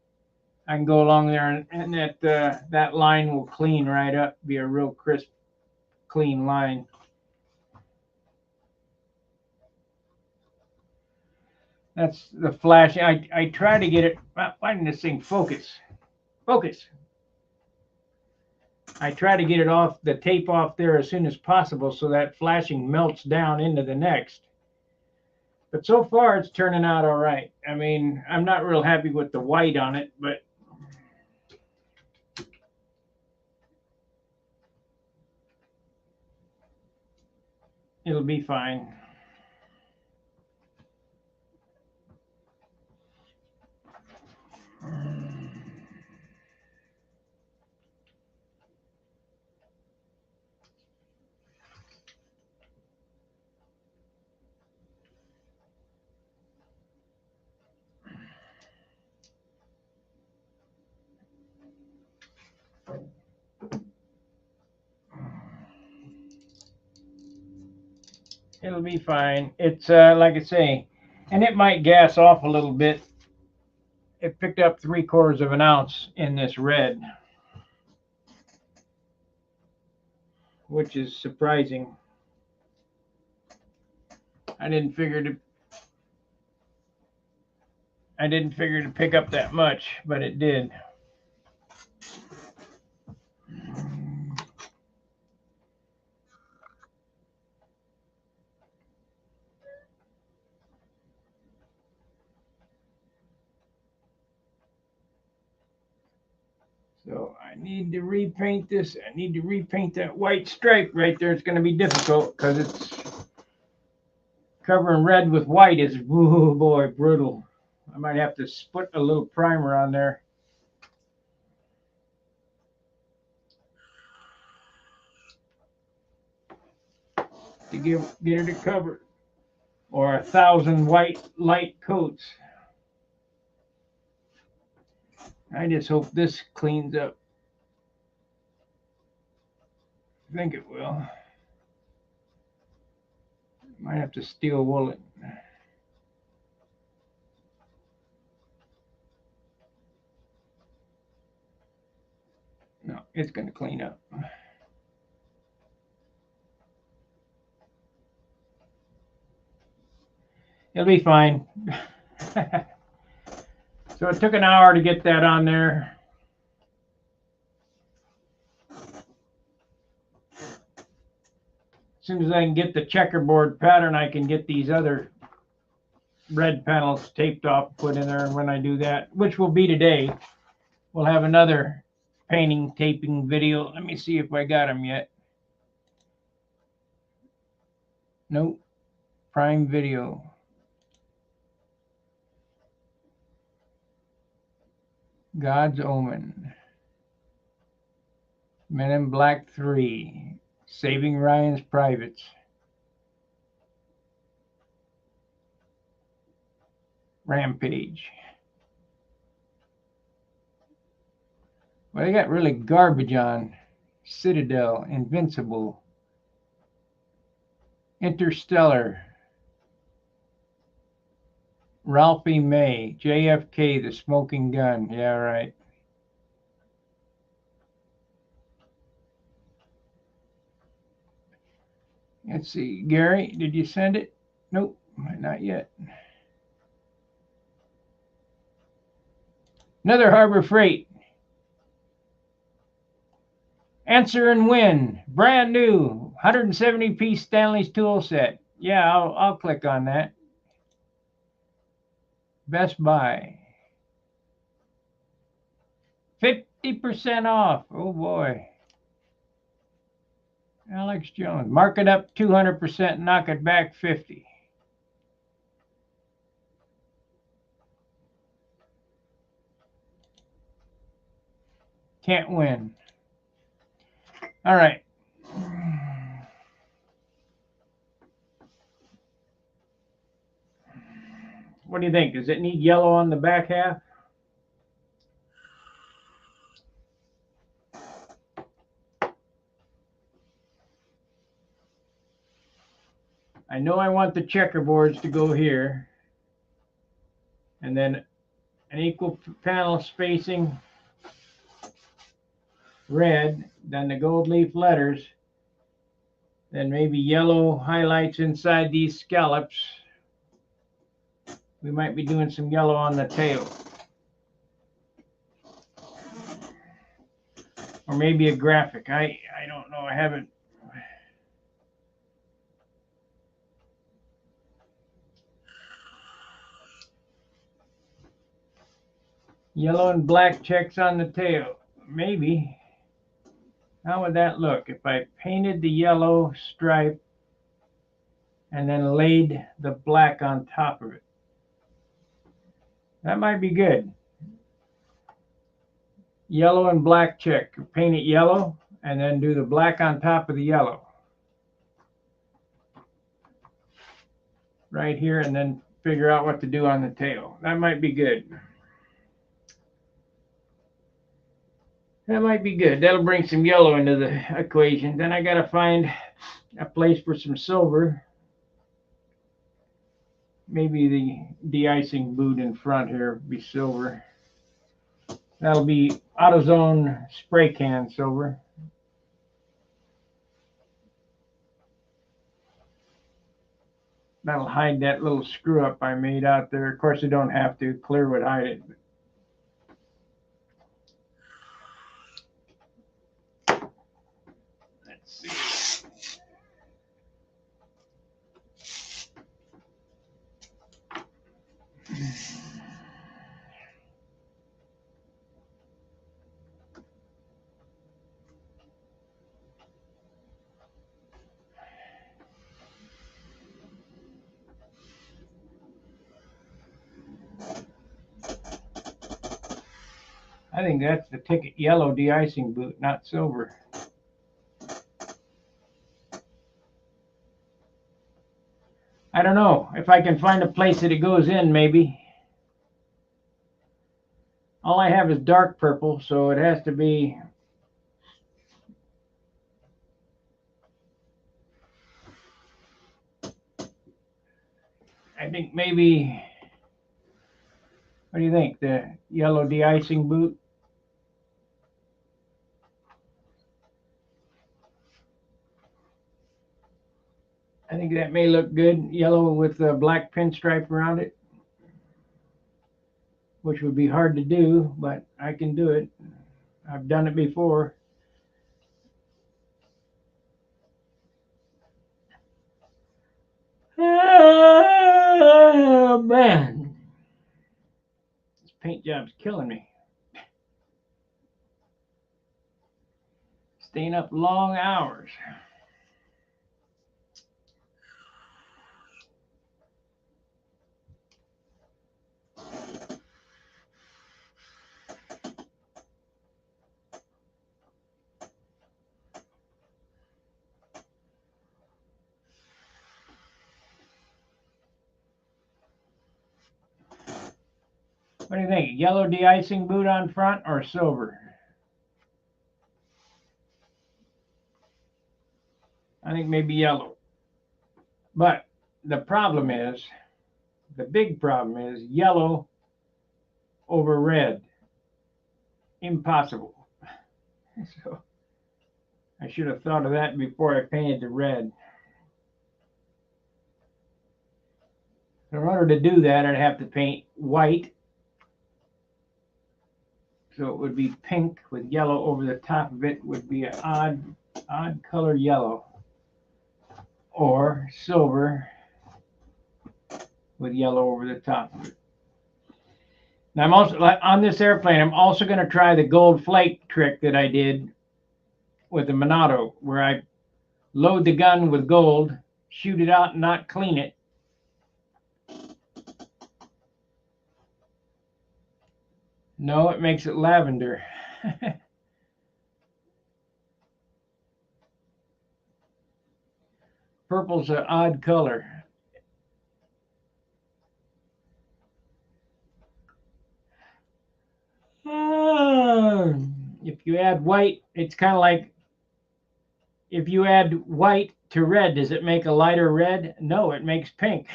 [SPEAKER 1] I can go along there and that line will clean right up, be a real crisp, clean line. That's the flash. I try to get it. Why didn't this thing focus? Focus. I try to get it off, the tape off there as soon as possible so that flashing melts down into the next. But so far it's turning out all right. I mean, I'm not real happy with the white on it, but it'll be fine. It'll be fine. It's like I say, and it might gas off a little bit. It picked up 3/4 of an ounce in this red, which is surprising. I didn't figure to pick up that much, but it did. So I need to repaint this. I need to repaint that white stripe right there. It's going to be difficult because it's covering red with white is, oh boy, brutal. I might have to put a little primer on there to get her to cover, or 1,000 white light coats. I just hope this cleans up. I think it will. Might have to steel wool it. No, it's going to clean up. It'll be fine. So it took an hour to get that on there. As soon as I can get the checkerboard pattern, I can get these other red panels taped off, put in there. And when I do that, which will be today, we'll have another painting taping video. Let me see if I got them yet. Nope. Prime Video. God's Omen. Men in Black 3. Saving Ryan's Privates. Rampage. Well, they got really garbage on. Citadel, Invincible, Interstellar, Ralphie May, JFK, The Smoking Gun. Yeah, right. Let's see. Gary, did you send it? Nope, not yet. Another Harbor Freight. Answer and Win. Brand new. 170-piece Stanley's tool set. Yeah, I'll click on that. Best Buy. 50% off. Oh boy. Alex Jones. Mark it up 200%, knock it back 50. Can't win. All right. What do you think? Does it need yellow on the back half? I know I want the checkerboards to go here. And then an equal panel spacing red, then the gold leaf letters, then maybe yellow highlights inside these scallops. We might be doing some yellow on the tail. Or maybe a graphic. I don't know. I haven't. Yellow and black checks on the tail. Maybe. How would that look if I painted the yellow stripe and then laid the black on top of it? That might be good. Yellow and black check. Paint it yellow and then do the black on top of the yellow. Right here, and then figure out what to do on the tail. That might be good. That might be good. That'll bring some yellow into the equation. Then I got to find a place for some silver. maybe the de-icing boot in front here be silver. That'll be AutoZone spray can silver. That'll hide that little screw up I made out there. Of course, you don't have to. Clear would hide it. Let's see. I think that's the ticket yellow de-icing boot, not silver. I don't know. If I can find a place that it goes in, maybe. All I have is dark purple, so it has to be. I think maybe. What do you think? The yellow de-icing boot? I think that may look good. Yellow with a black pinstripe around it, which would be hard to do, but I can do it. I've done it before. Oh, man. This paint job's killing me. Staying up long hours. What do you think? Yellow de-icing boot on front or silver? I think maybe yellow. But the problem is, the big problem is yellow over red. Impossible. So I should have thought of that before I painted the red. In order to do that, I'd have to paint white. So it would be pink with yellow over the top of it, would be an odd color yellow. Or silver with yellow over the top of it. Now I'm also, on this airplane, I'm also going to try the gold flake trick that I did with the Monado, where I load the gun with gold, shoot it out and not clean it. No, it makes it lavender. Purple's an odd color. If you add white, it's kind of like if you add white to red, does it make a lighter red? No, it makes pink.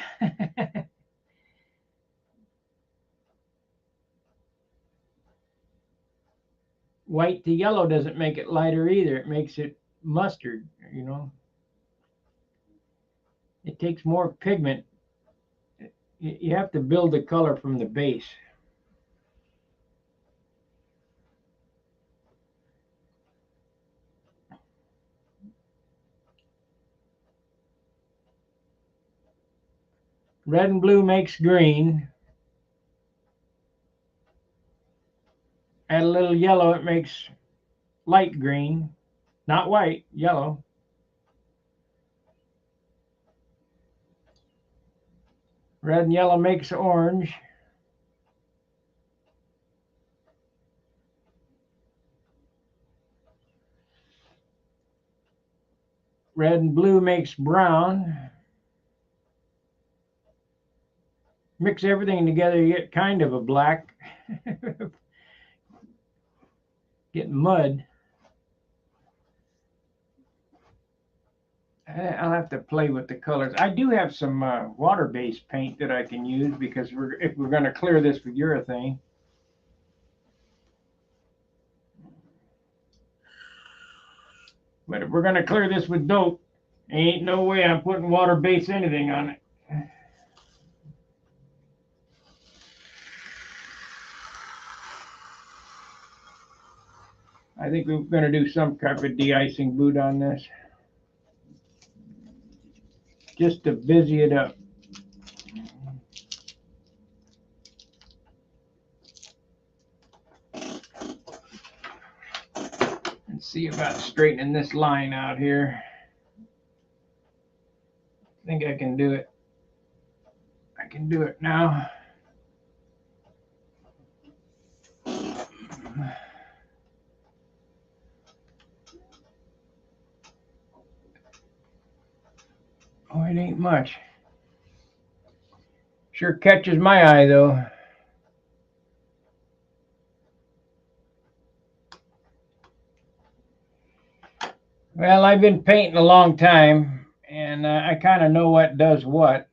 [SPEAKER 1] White to yellow doesn't make it lighter either. It makes it mustard, you know. It takes more pigment. You have to build the color from the base. Red and blue makes green. Add a little yellow, it makes light green. Not white, yellow. Red and yellow makes orange. Red and blue makes brown. Mix everything together, you get kind of a black. Get mud. I'll have to play with the colors. I do have some water-based paint that I can use because if we're going to clear this with urethane. But if we're going to clear this with dope, ain't no way I'm putting water-based anything on it. I think we're going to do some type of de-icing boot on this, just to busy it up. Let's see about straightening this line out here. I think I can do it. I can do it now. Oh, it ain't much. Sure catches my eye though. Well, I've been painting a long time, and I kind of know what does what.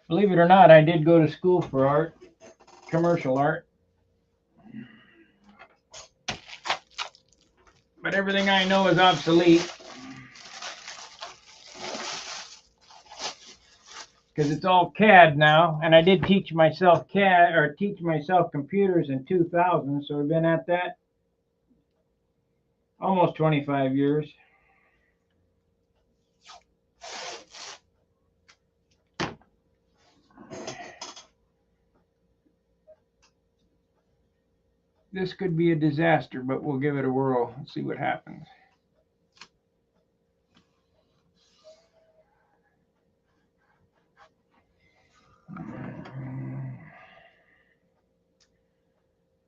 [SPEAKER 1] Believe it or not, I did go to school for art, commercial art. But everything I know is obsolete. Because it's all CAD now, and I did teach myself CAD, or teach myself computers in 2000, so I've been at that almost 25 years. This could be a disaster, but we'll give it a whirl and see what happens.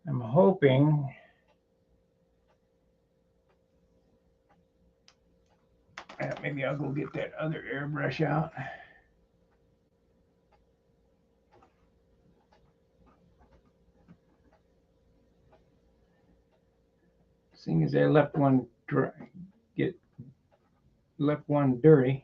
[SPEAKER 1] I'm hoping maybe I'll go get that other airbrush out. Seeing as I left one dry, left one dirty.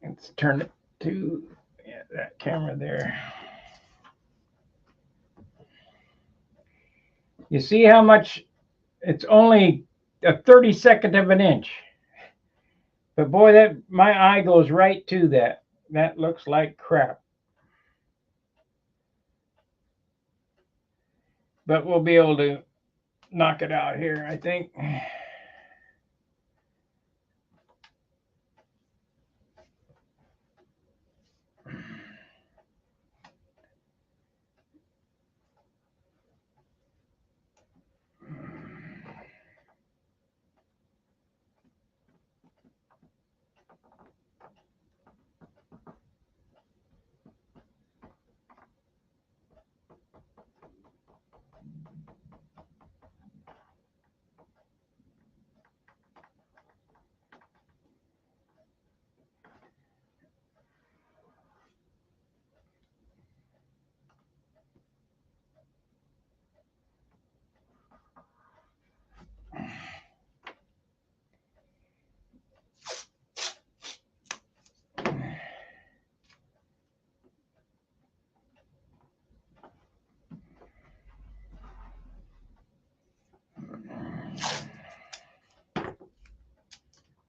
[SPEAKER 1] Let's turn it to that camera there. You see how much? It's only a 32nd of an inch. But boy, that my eye goes right to that. That looks like crap. But we'll be able to knock it out here, I think.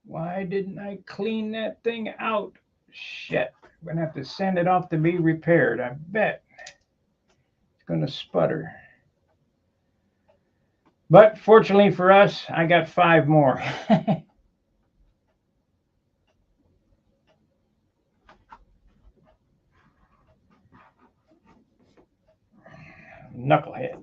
[SPEAKER 1] Why didn't I clean that thing out? Shit. I'm going to have to send it off to be repaired, I bet. It's going to sputter. But fortunately for us, I got 5 more. Knucklehead.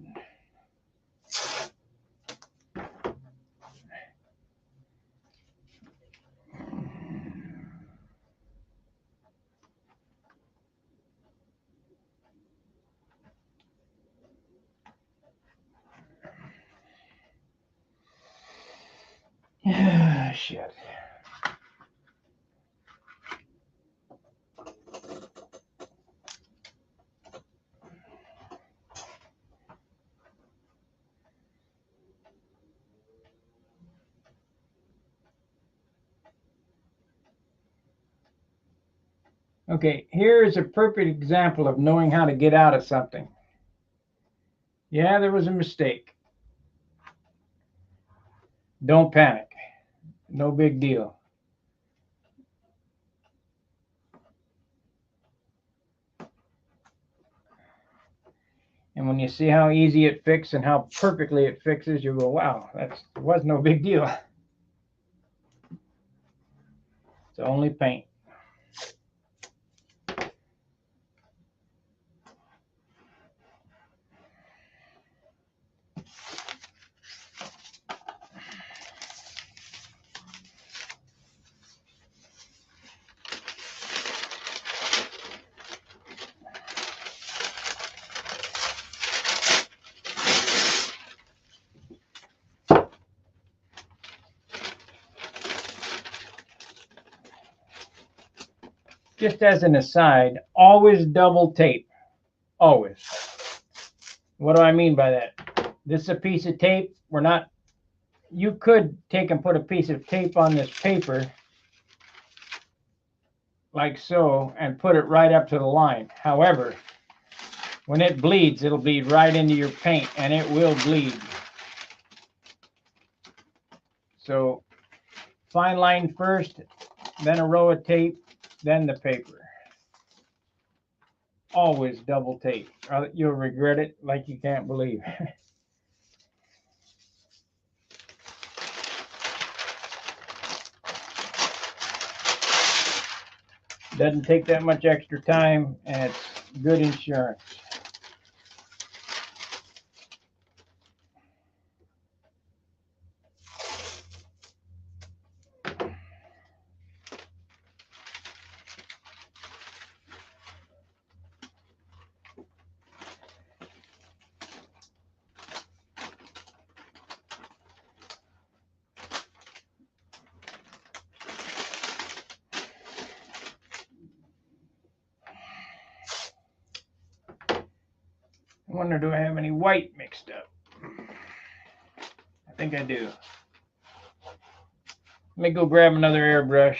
[SPEAKER 1] Shit. Okay, here's a perfect example of knowing how to get out of something. Yeah, there was a mistake. Don't panic. No big deal. And when you see how easy it fixes and how perfectly it fixes, you go, wow, that was no big deal. It's only paint. Just as an aside, always double tape. Always. What do I mean by that? This is a piece of tape. You could take and put a piece of tape on this paper, like so, and put it right up to the line. However, when it bleeds, it'll bleed right into your paint, and it will bleed. So, fine line first, then a row of tape, then the paper. Always double tape, or you'll regret it like you can't believe. Doesn't take that much extra time, and it's good insurance. I wonder, do I have any white mixed up? I think I do. Let me go grab another airbrush.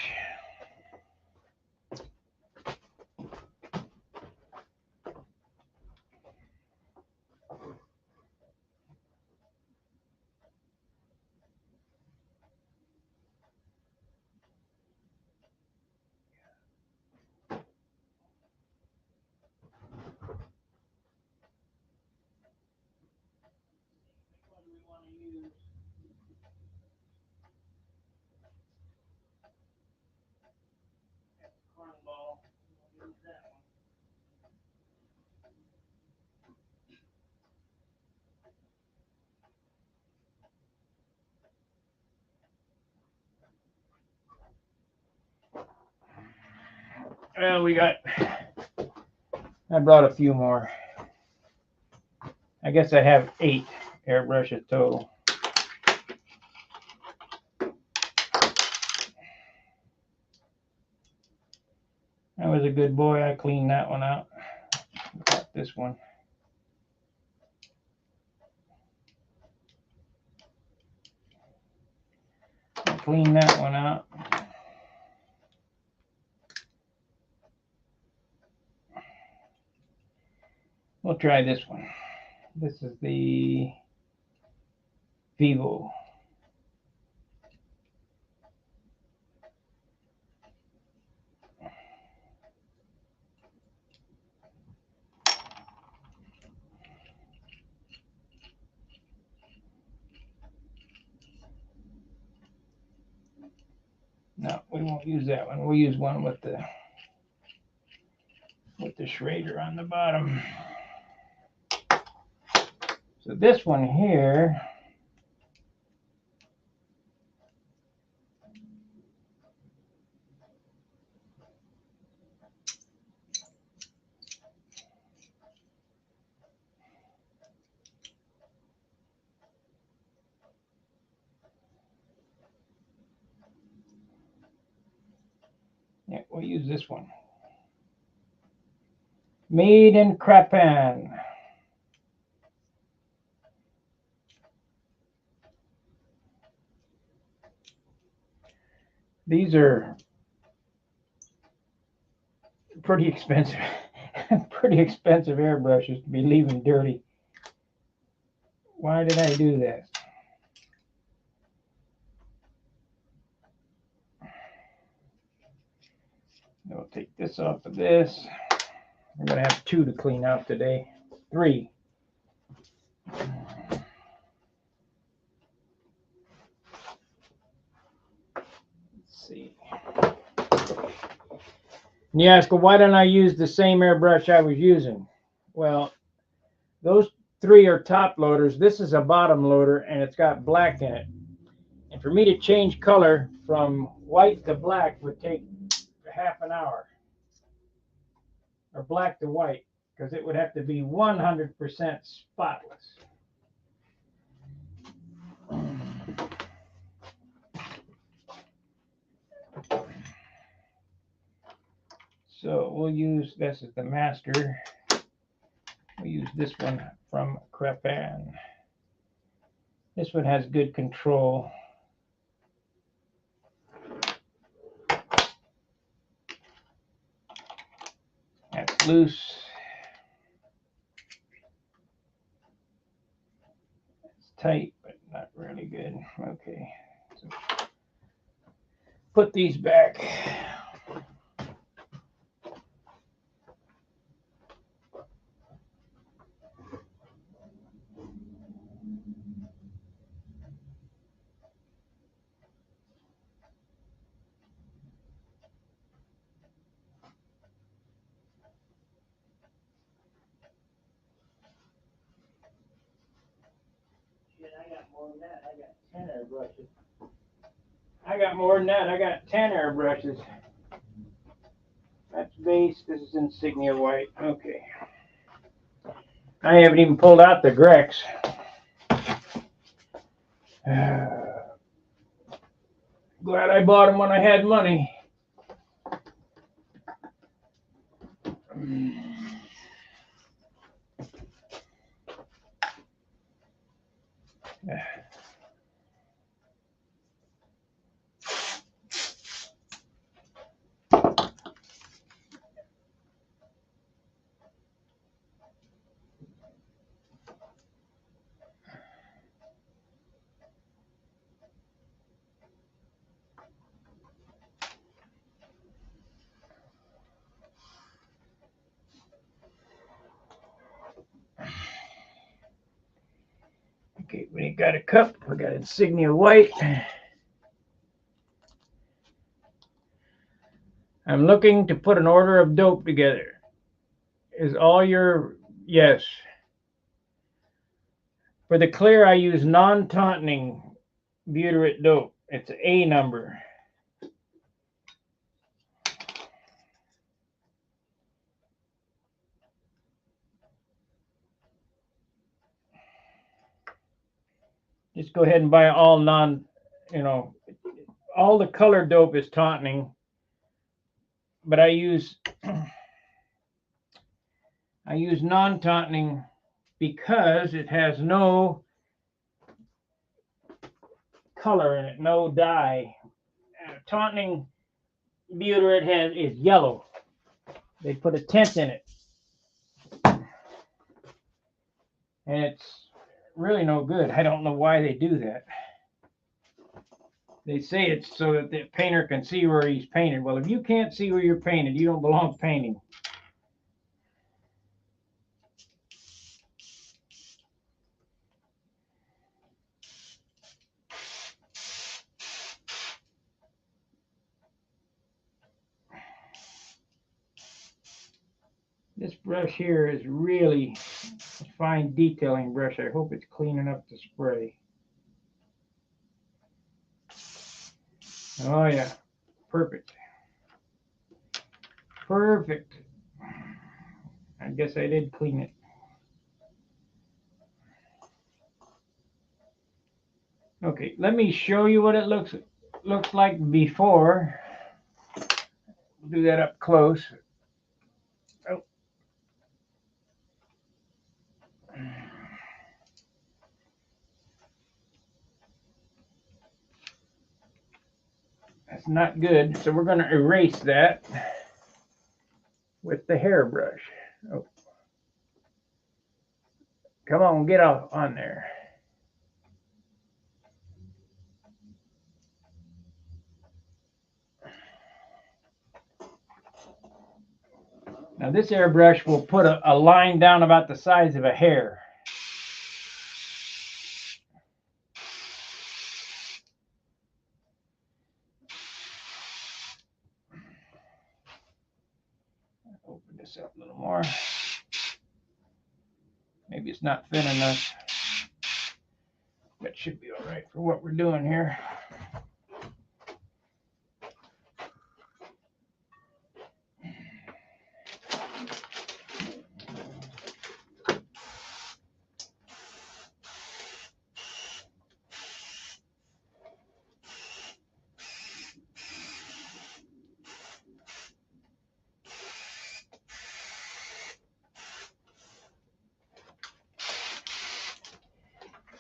[SPEAKER 1] Well, I brought a few more. I guess I have 8 airbrushes total. That was a good boy. I cleaned that one out. Got this one. I cleaned that one out. We'll try this one. This is the Vivo. No, we won't use that one. We'll use one with the Schrader on the bottom. So this one here, we'll use this one. Made in Japan. These are pretty expensive, pretty expensive airbrushes to be leaving dirty. Why did I do that? I'll take this off of this. I'm going to have 2 to clean out today. 3. Let's see. And you ask, well, why don't I use the same airbrush I was using? Well, those 3 are top loaders. This is a bottom loader, and it's got black in it. And for me to change color from white to black would take half an hour. Or black to white, because it would have to be 100% spotless. So we'll use, this is the master. We'll use this one from Japan. This one has good control. That's loose. It's tight, but not really good. Okay. So put these back. I got more than that. I got 10 airbrushes. I got more than that. I got 10 airbrushes. That's base. This is insignia white. Okay. I haven't even pulled out the Grex. Glad I bought them when I had money. Okay, we got a cup. We got insignia white. I'm looking to put an order of dope together. Is all your, yes. For the clear, I use non-tauntning butyrate dope. It's A number. Just go ahead and buy all all the color dope is tauntning, but I use non-tauntning because it has no color in it, no dye. Tauntning butyrate is yellow. They put a tint in it, and it's really no good. I don't know why they do that. They say it's so that the painter can see where he's painted. Well, if you can't see where you're painted, you don't belong painting. This brush here is really a fine detailing brush. I hope it's clean enough to spray. Oh yeah, perfect. Perfect. I guess I did clean it. Okay, let me show you what it looks like before We'll do that up close. Oh. That's not good, so we're going to erase that with the hairbrush. Oh. Come on, get off on there. Now this airbrush will put a line down about the size of a hair. Open this up a little more. Maybe it's not thin enough, but should be all right for what we're doing here.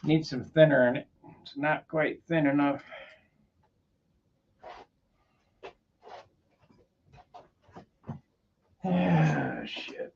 [SPEAKER 1] Needs some thinner in it. It's not quite thin enough. Oh, shit.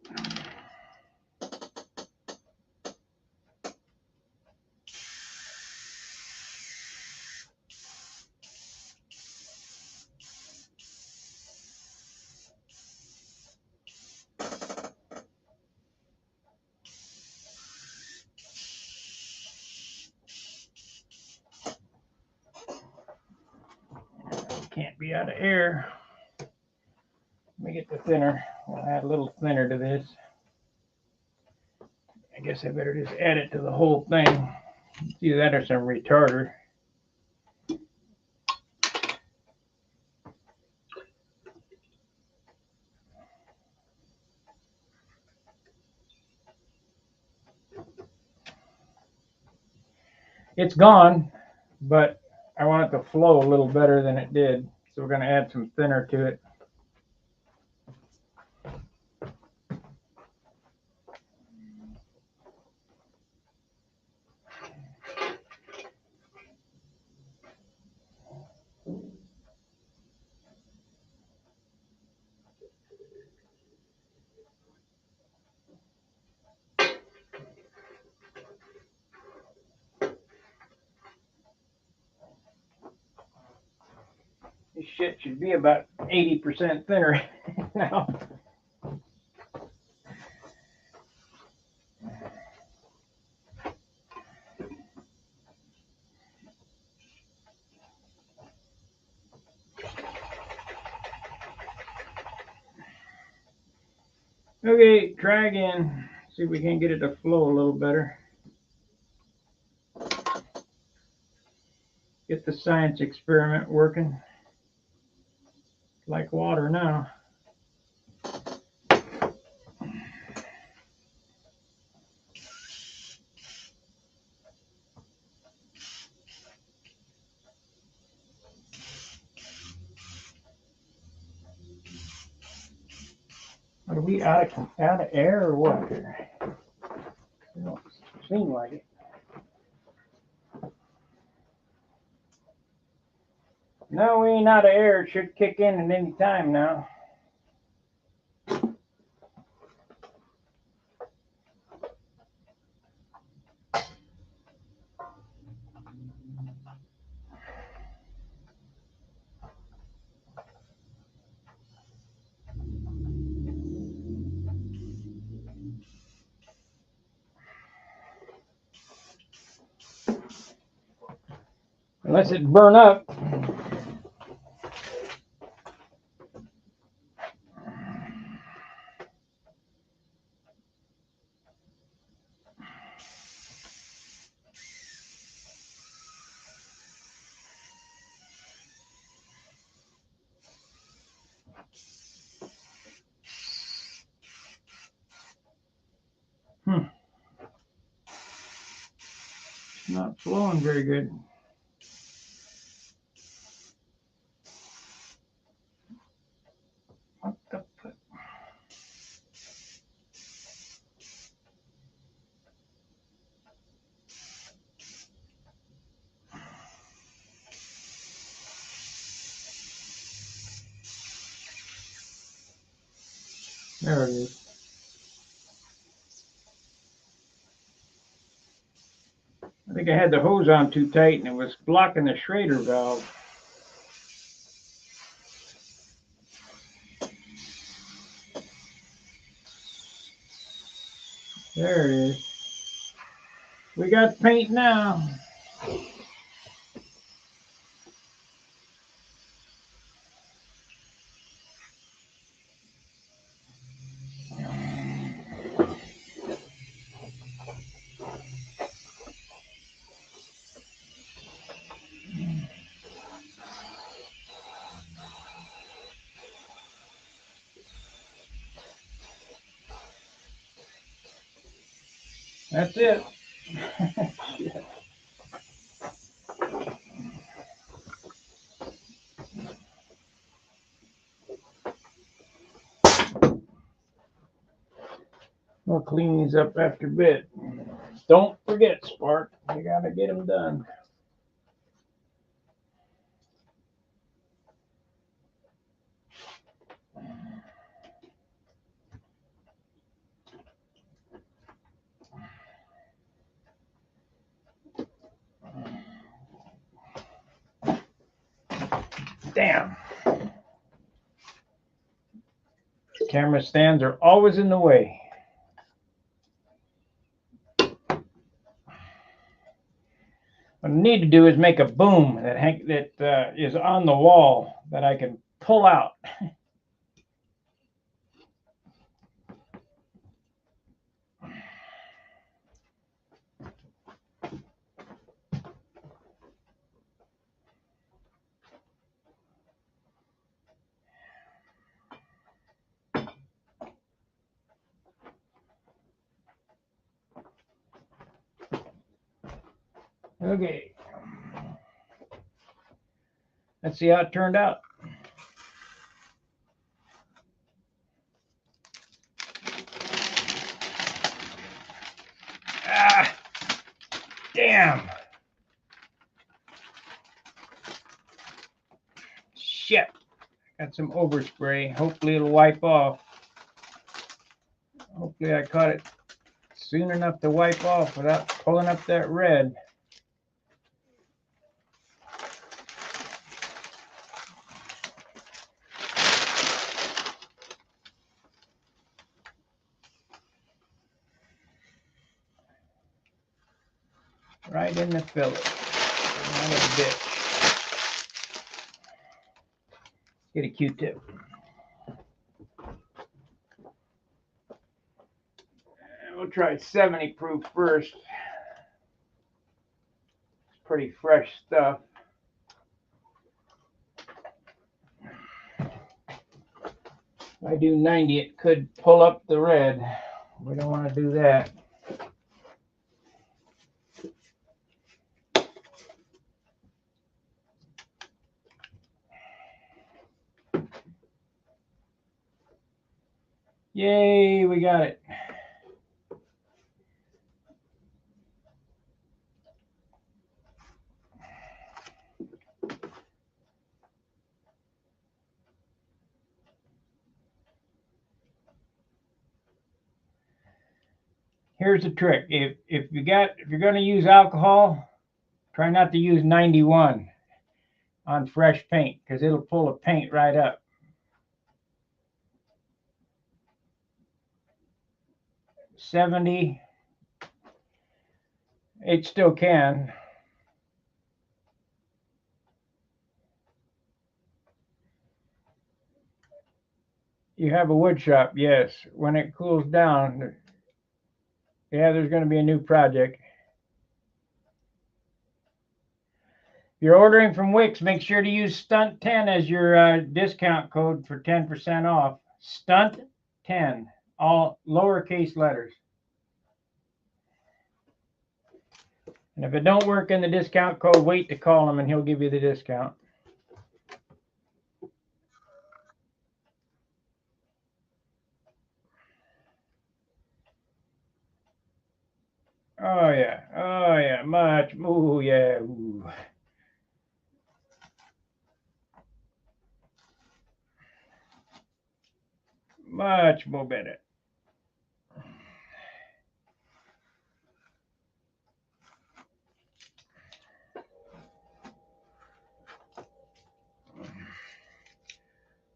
[SPEAKER 1] Can't be out of air. Let me get the thinner. I'll add a little thinner to this. I guess I better just add it to the whole thing. Either that or some retarder. It's gone, but I want it to flow a little better than it did. So we're going to add some thinner to it. This shit should be about 80% thinner now. Okay, try again. See if we can get it to flow a little better. Get the science experiment working. Like water now. Are we out of air or what here? It don't seem like it. No, we ain't out of air. It should kick in at any time now. Unless it burn up. Not flowing very good. There it is. I think I had the hose on too tight and it was blocking the Schrader valve. There it is. We got paint now. That's it. We'll clean these up after a bit. Don't forget, Spark. You gotta get them done. Damn. Camera stands are always in the way. What I need to do is make a boom that is on the wall that I can pull out. Okay. Let's see how it turned out. Ah, damn. Shit. Got some overspray. Hopefully it'll wipe off. Hopefully I caught it soon enough to wipe off without pulling up that red. Right in the fillet. Not a bitch. Get a Q-tip. We'll try 70 proof first. It's pretty fresh stuff. If I do 90, it could pull up the red. We don't want to do that. Yay, we got it. Here's the trick. If you're going to use alcohol, try not to use 91 on fresh paint because it'll pull the paint right up. 70, it still can. You have a wood shop, yes. When it cools down, yeah, there's going to be a new project. If you're ordering from Wix, make sure to use Stunt 10 as your discount code for 10% off. Stunt 10, all lowercase letters. And if it don't work in the discount code, wait to call him and he'll give you the discount. Oh yeah, much, ooh yeah, ooh. Much more better.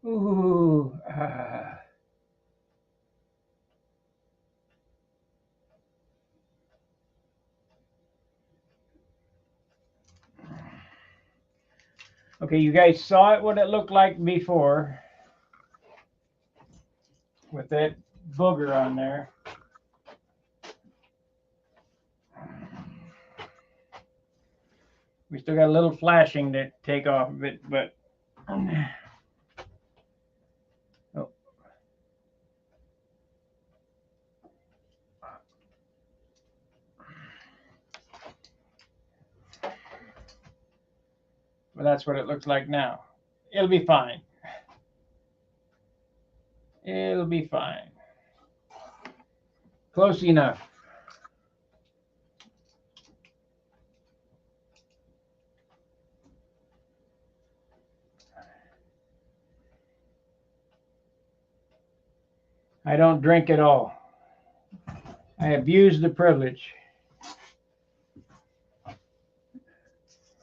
[SPEAKER 1] Ooh. Okay, you guys saw it, what it looked like before with that booger on there. We still got a little flashing to take off of it, but oh. Well, that's what it looks like now. It'll be fine. It'll be fine. Close enough. I don't drink at all. I abuse the privilege.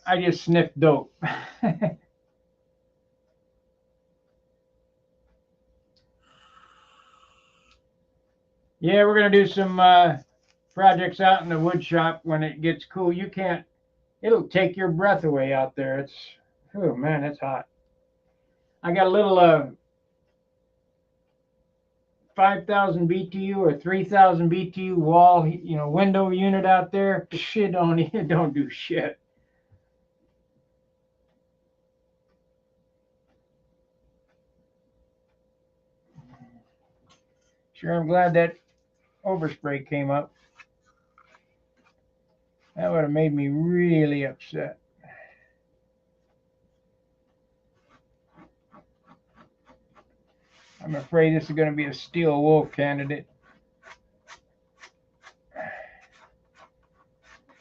[SPEAKER 1] I just sniff dope. Yeah, we're going to do some projects out in the wood shop when it gets cool. You can't, it'll take your breath away out there. It's, oh man, it's hot. I got a little 5,000 BTU or 3,000 BTU wall, window unit out there. Shit, don't do shit. Sure, I'm glad that overspray came up. That would have made me really upset. I'm afraid this is going to be a steel wool candidate.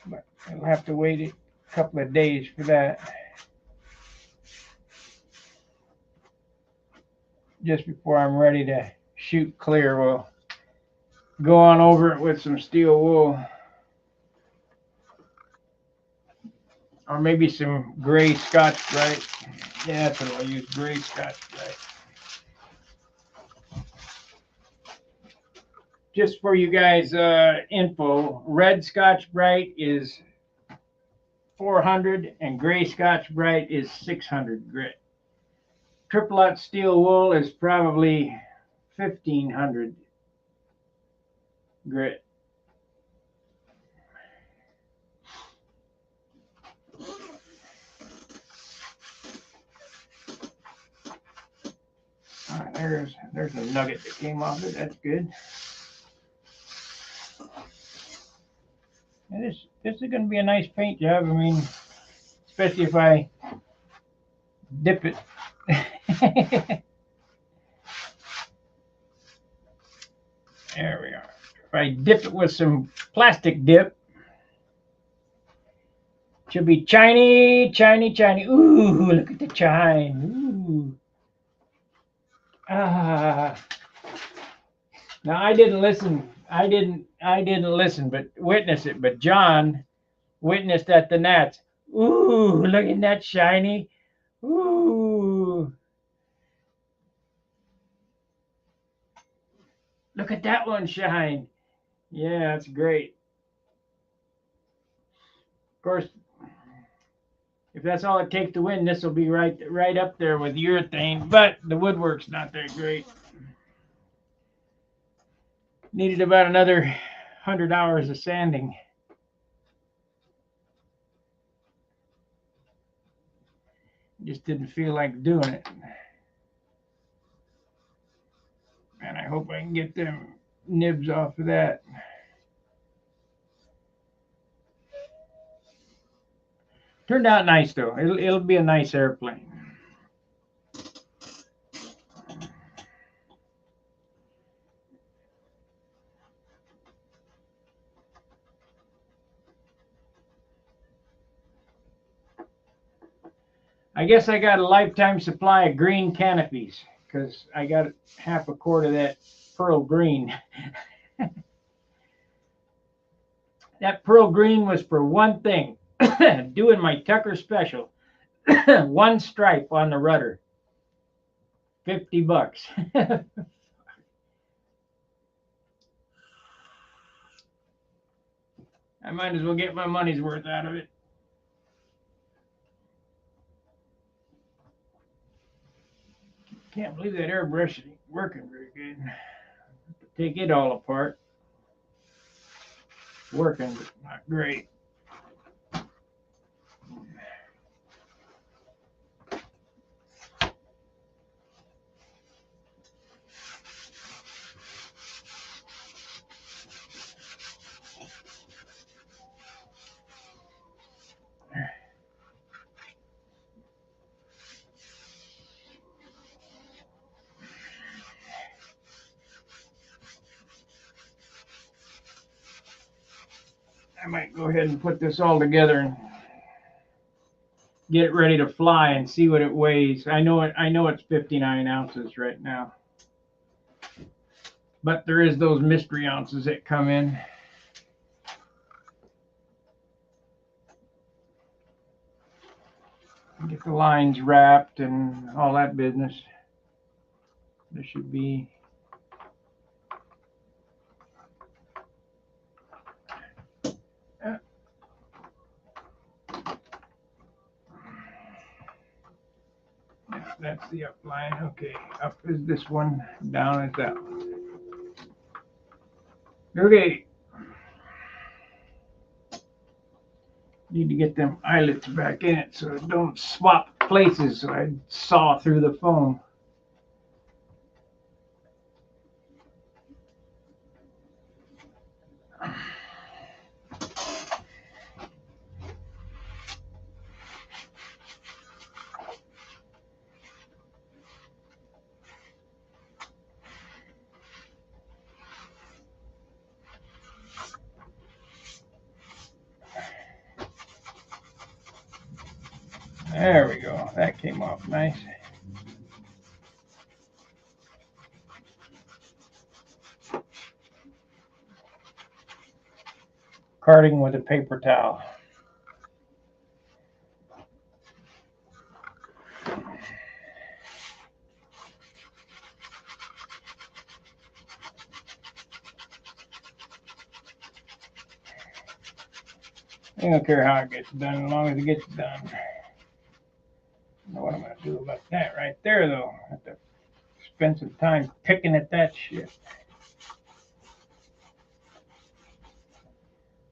[SPEAKER 1] But I'll have to wait a couple of days for that. Just before I'm ready to shoot clear, we'll go on over it with some steel wool. Or maybe some gray Scotch-Brite. Yeah, that's what I'll use, gray Scotch-Brite. Just for you guys' info, red Scotch-Brite is 400 and gray Scotch-Brite is 600 grit. Triple aught steel wool is probably 1,500 grit. There's a nugget that came off it. That's good. And this is going to be a nice paint job. I mean, especially if I dip it. There we are. If I dip it with some plastic dip, it should be shiny, shiny, shiny. Ooh, look at the shine. Ooh. Ah. Now I didn't listen. I didn't listen, but witness it. But John witnessed at the Nats. Ooh, look at that shiny. Ooh. Look at that one shine. Yeah, that's great. Of course, if that's all it takes to win, this will be right up there with urethane, but the woodwork's not that great. Needed about another 100 hours of sanding. Just didn't feel like doing it. And I hope I can get them nibs off of that. Turned out nice though. It'll be a nice airplane. I guess I got a lifetime supply of green canopies. because I got half a quart of that pearl green. That pearl green was for one thing, doing my Tucker special. One stripe on the rudder, $50. I might as well get my money's worth out of it. Can't believe that airbrush ain't working very good. Take it all apart. Working, but not great. I might go ahead and put this all together and get it ready to fly and see what it weighs. I know it's 59 ounces right now. But there is those mystery ounces that come in. Get the lines wrapped and all that business. There should be that's the up line. Okay, up is this one, down is that one. Okay. Need to get them eyelets back in it so it don't swap places so I saw through the foam. There we go. That came off nice. Carding with a paper towel. I don't care how it gets done, as long as it gets done. I don't know what I'm going to do about that right there, though. I have to spend some time picking at that shit.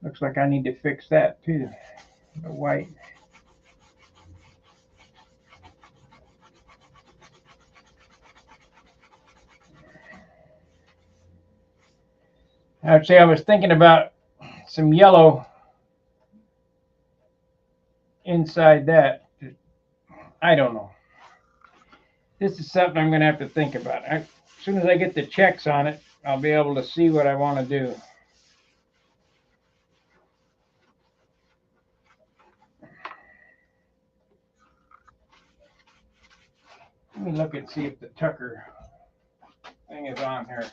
[SPEAKER 1] Looks like I need to fix that, too. The white. Actually, I was thinking about some yellow inside that. I don't know. This is something I'm going to have to think about. As soon as I get the checks on it, I'll be able to see what I want to do. Let me look and see if the Tucker thing is on here.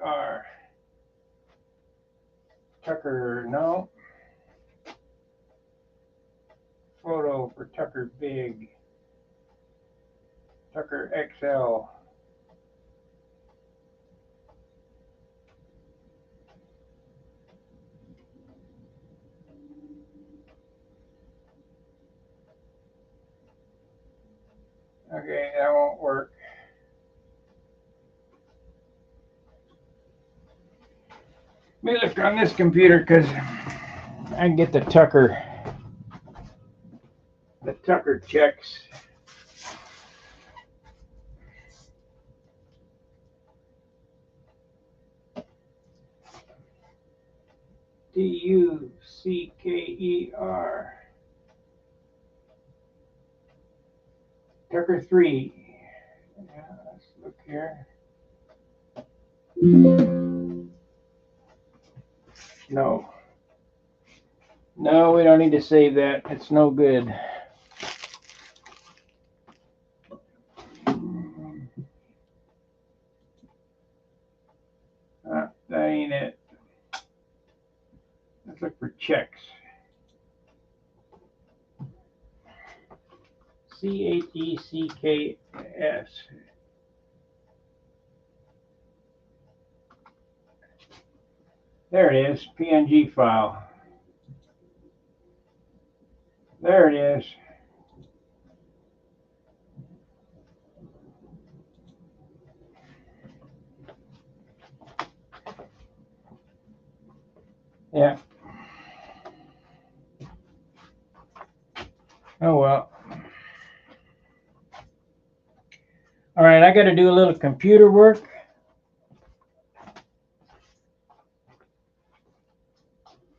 [SPEAKER 1] Tucker. Tucker, no. Photo for Tucker Big. Tucker XL. Okay, that won't work. Let me look on this computer because I can get the Tucker checks. Tucker. Tucker 3. Yeah, let's look here. No. No, we don't need to save that. It's no good. That ain't it. Let's look for checks. CHECKS. There it is, PNG file. There it is. Yeah. Oh well. All right, I got to do a little computer work.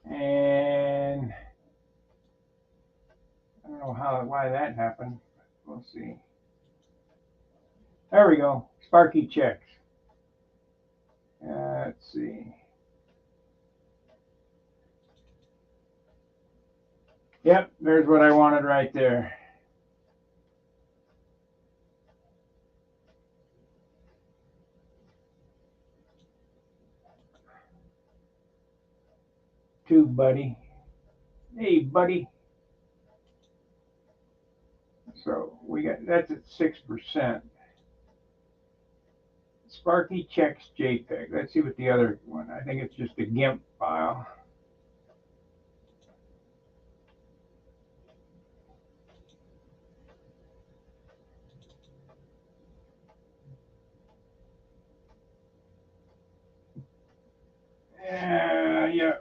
[SPEAKER 1] And I don't know why that happened. We'll see. There we go. Sparky checks. Let's see. Yep, there's what I wanted right there. Tube buddy. Hey, buddy. So we got that's at 6%. Sparky checks JPEG. Let's see what the other one. I think it's just a GIMP file. Yeah.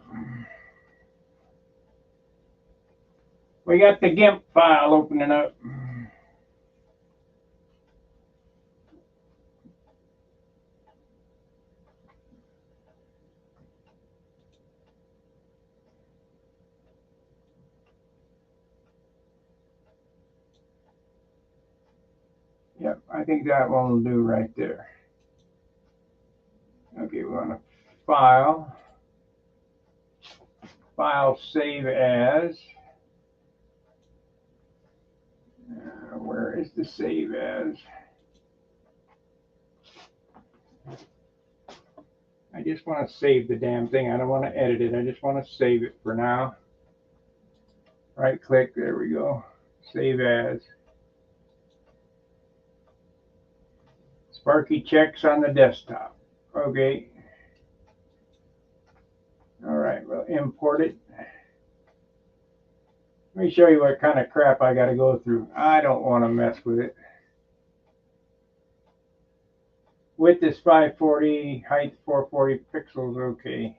[SPEAKER 1] We got the GIMP file opening up. Yep, I think that one will do right there. Okay, we want to file. File save as. Where is the save as? I just want to save the damn thing. I don't want to edit it. I just want to save it for now. Right click. There we go. Save as. Sparky checks on the desktop. Okay. All right. Well, import it. Let me show you what kind of crap I got to go through. I don't want to mess with it. Width is 540, height 440 pixels. Okay.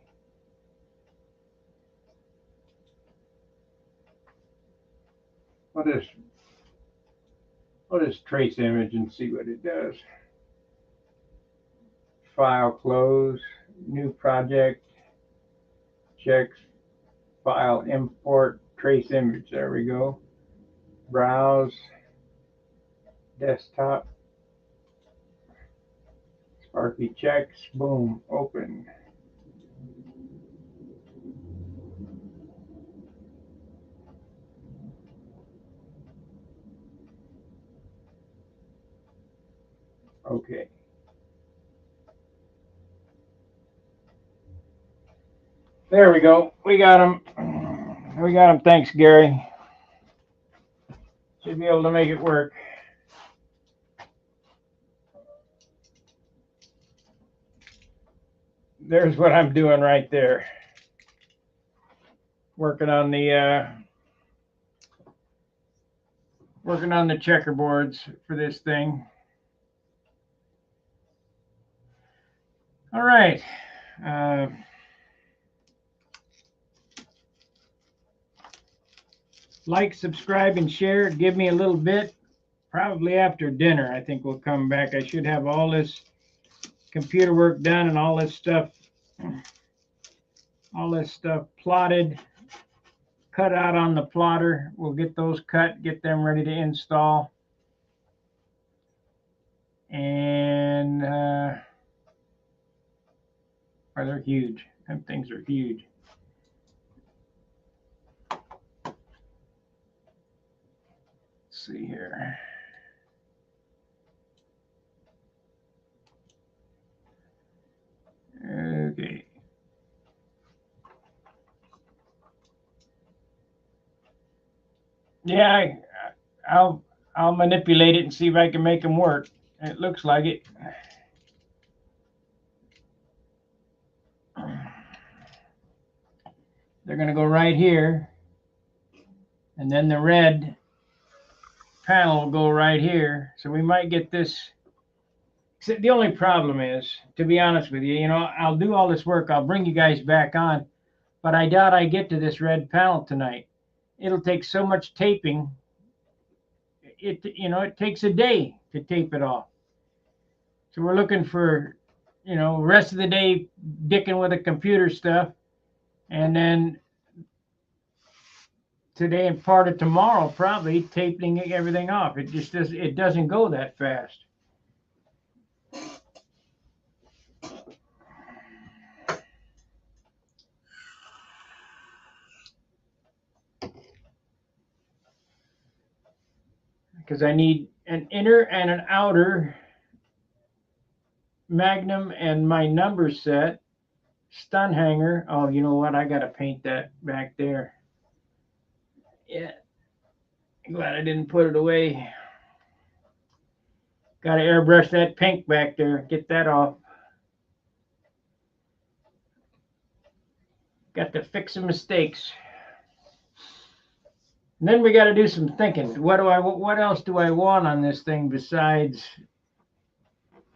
[SPEAKER 1] We'll just trace image and see what it does. File close, new project, checks, file import, trace image. There we go. Browse, desktop, Sparky checks, boom, open. Okay. There we go. We got them. We got them. Thanks, Gary. Should be able to make it work. There's what I'm doing right there. Working on the checkerboards for this thing. All right. Like, subscribe, and share. Give me a little bit. Probably after dinner, I think we'll come back. I should have all this computer work done and all this stuff plotted, cut out on the plotter. We'll get those cut, get them ready to install. And they're huge. Them things are huge. see here. Okay. Yeah, I'll manipulate it and see if I can make them work. It looks like it. They're going to go right here, and then the red panel will go right here. So we might get this. The only problem is, to be honest with you, I'll do all this work. I'll bring you guys back on, but I doubt I get to this red panel tonight. It'll take so much taping. It takes a day to tape it off. So we're looking for, rest of the day dicking with the computer stuff, and then today and part of tomorrow probably taping everything off. It doesn't go that fast. Because I need an inner and an outer Magnum and my number set, stun hanger. Oh, you know what? I got to paint that back there. Yeah. Glad I didn't put it away. Got to airbrush that pink back there. Get that off. Got to fix some mistakes. And then we got to do some thinking. What else do I want on this thing besides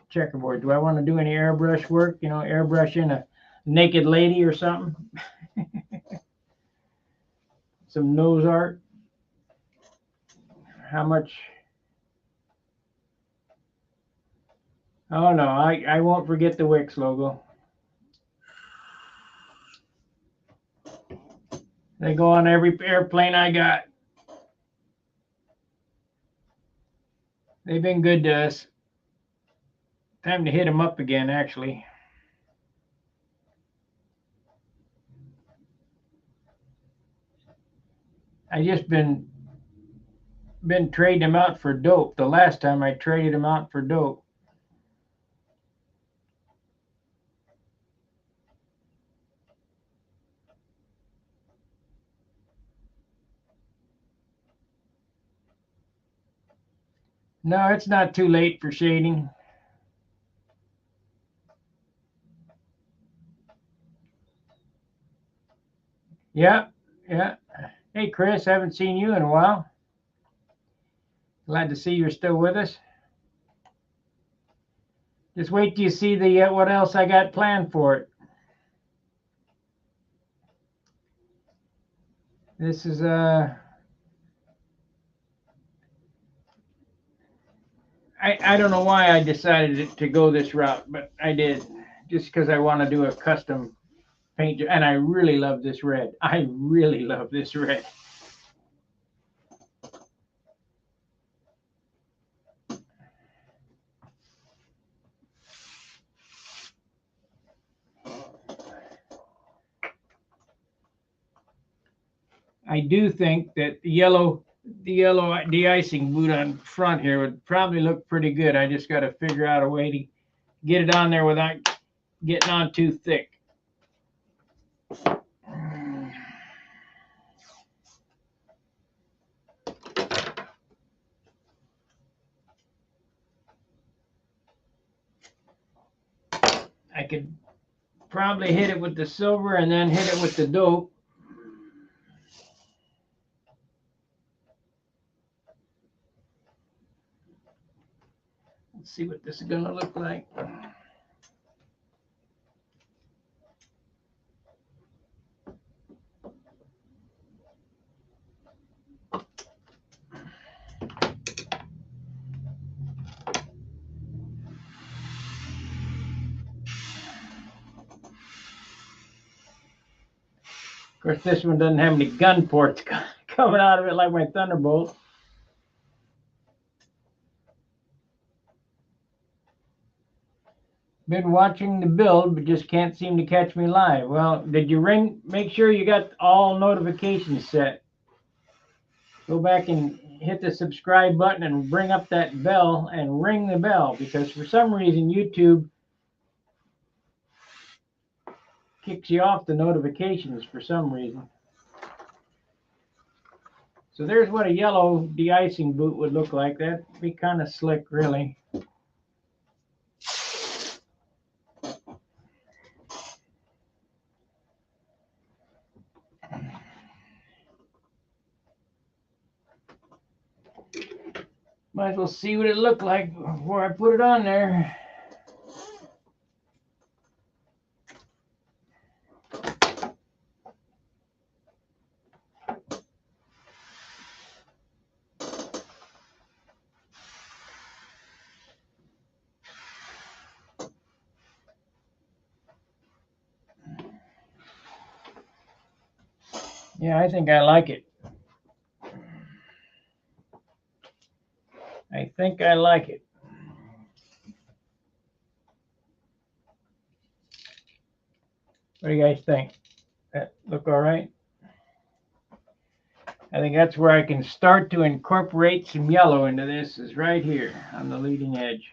[SPEAKER 1] checkerboard? Do I want to do any airbrush work? Airbrushing a naked lady or something? Some nose art. How much? Oh no, I won't forget the Wix logo. They go on every airplane I got. They've been good to us. Time to hit them up again, actually. I just been trading them out for dope. The last time I traded them out for dope. No, it's not too late for shading. Yeah. Hey, Chris, haven't seen you in a while. Glad to see you're still with us. Just wait till you see the what else I got planned for it. This is I don't know why I decided to go this route, but I did, just because I want to do a custom paint, and I really love this red. I really love this red. I do think that the yellow de-icing boot on front here would probably look pretty good. I just got to figure out a way to get it on there without getting on too thick. I could probably hit it with the silver and then hit it with the dope. Let's see what this is going to look like. Of course, this one doesn't have any gun ports coming out of it like my Thunderbolt. Been watching the build, but just can't seem to catch me live. Well, did you ring? Make sure you got all notifications set. go back and hit the subscribe button and bring up that bell and ring the bell, because for some reason YouTube kicks you off the notifications for some reason. So there's what a yellow de-icing boot would look like. That'd be kind of slick, really. Might as well see what it looked like before I put it on there. Yeah, I think I like it. I think I like it. What do you guys think? That look all right? I think that's where I can start to incorporate some yellow into this, is right here on the leading edge.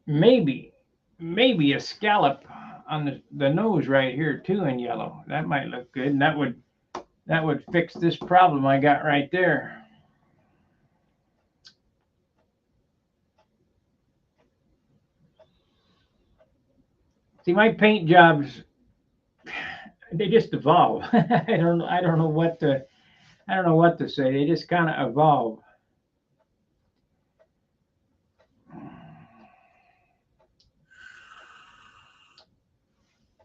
[SPEAKER 1] Maybe a scallop on the nose right here too in yellow. That might look good, and that would fix this problem I got right there. See, my paint jobs, they just evolve. I don't know what to say. They just kind of evolve.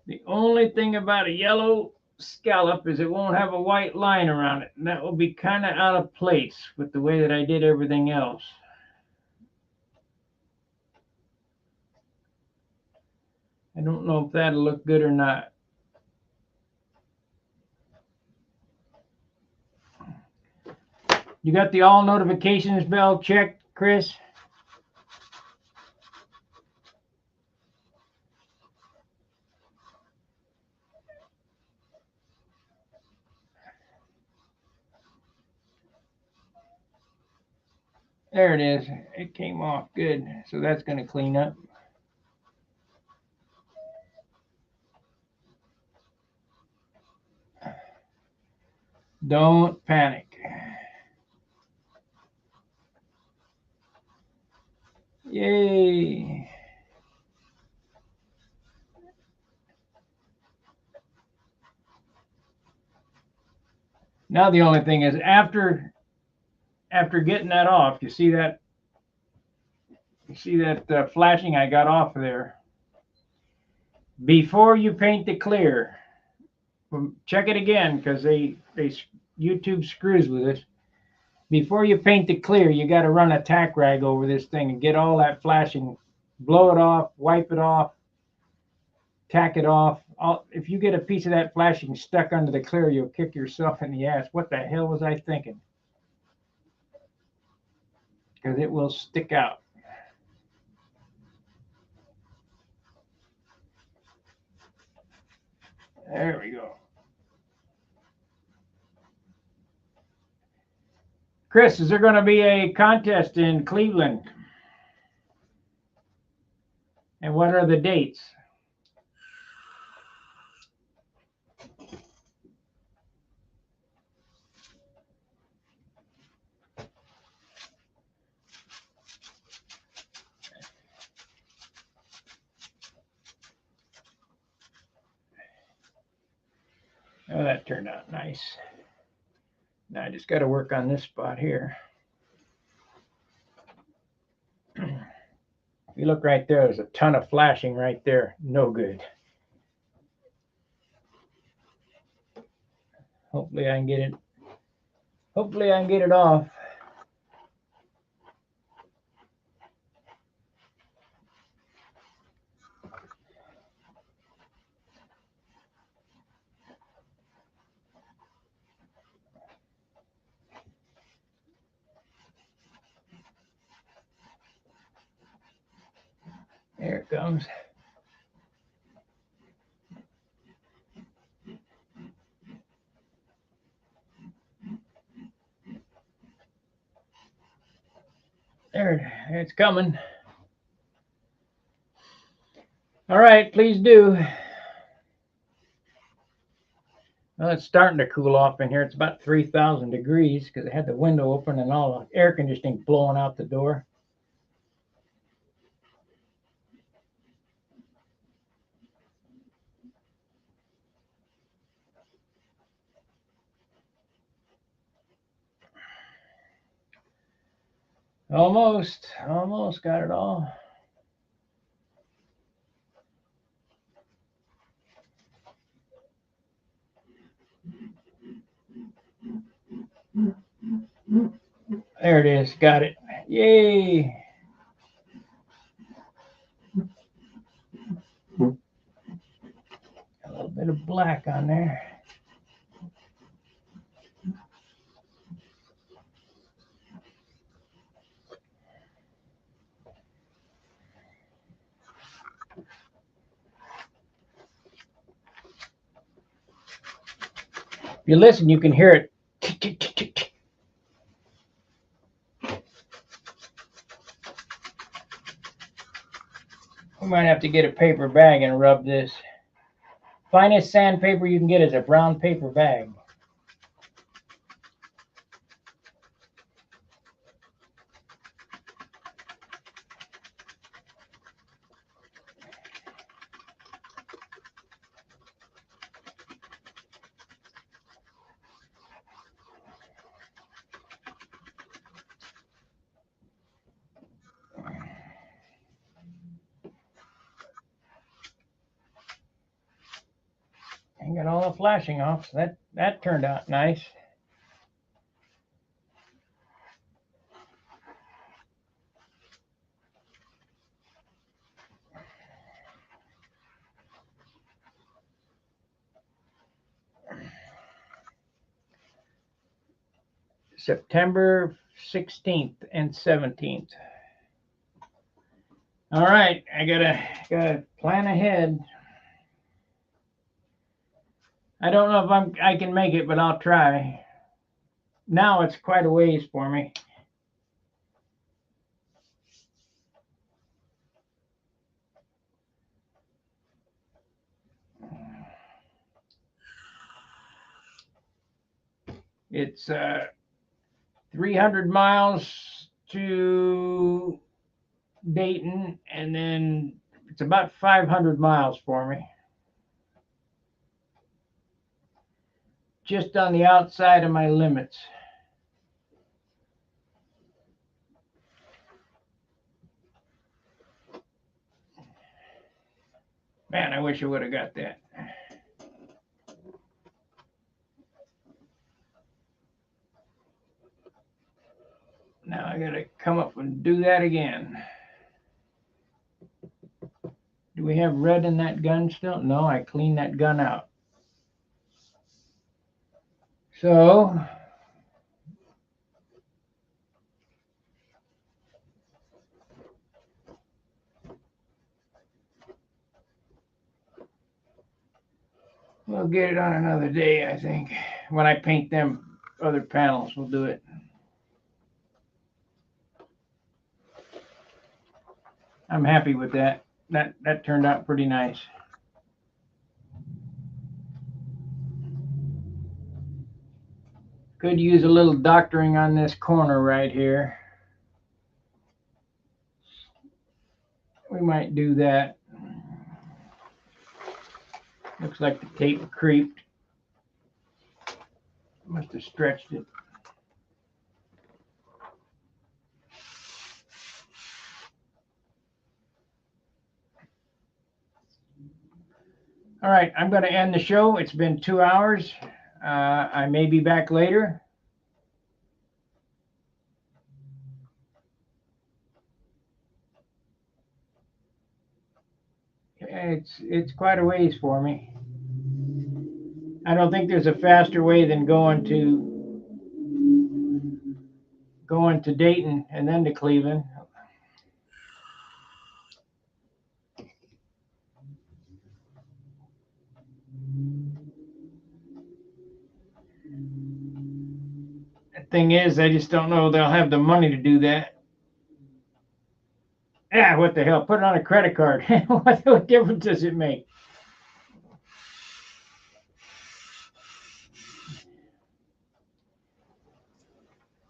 [SPEAKER 1] The only thing about a yellow scallop is it won't have a white line around it, and that will be kind of out of place with the way that I did everything else. I don't know if that'll look good or not. You got the all notifications bell checked, Chris? There it is. It came off good. So that's going to clean up. Don't panic. Yay. Now the only thing is after getting that off, you see that flashing I got off of there. Before you paint the clear, check it again, because YouTube screws with it. Before you paint the clear, you got to run a tack rag over this thing and get all that flashing, blow it off, wipe it off, tack it off. If you get a piece of that flashing stuck under the clear, you'll kick yourself in the ass. What the hell was I thinking? Because it will stick out. There we go. Chris, is there going to be a contest in Cleveland? And what are the dates? Oh, that turned out nice. Now I just got to work on this spot here. If you look right there, there's a ton of flashing right there. No good. Hopefully I can get it. Hopefully I can get it off. There it comes. It's coming. All right, please do. Well, it's starting to cool off in here. It's about 3,000 degrees because I had the window open and all the air conditioning blowing out the door. Almost got it all. There it is. Got it. Yay. A little bit of black on there. If you listen, you can hear it. We might have to get a paper bag and rub this. Finest sandpaper you can get is a brown paper bag. And got all the flashing off, so that turned out nice. September 16th and 17th. All right, I gotta plan ahead. I don't know if I can make it, but I'll try. Now it's quite a ways for me. It's 300 miles to Dayton, and then it's about 500 miles for me. Just on the outside of my limits. Man, I wish I would have got that. Now I gotta come up and do that again. Do we have red in that gun still? No, I cleaned that gun out. So we'll get it on another day, I think. When I paint them other panels, we'll do it. I'm happy with that. That turned out pretty nice. Could use a little doctoring on this corner right here. We might do that. Looks like the tape creeped. Must have stretched it. All right, I'm going to end the show. It's been 2 hours. I may be back later. It's quite a ways for me. I don't think there's a faster way than going to Dayton and then to Cleveland. The thing is, I just don't know they'll have the money to do that. What the hell? Put it on a credit card. What difference does it make?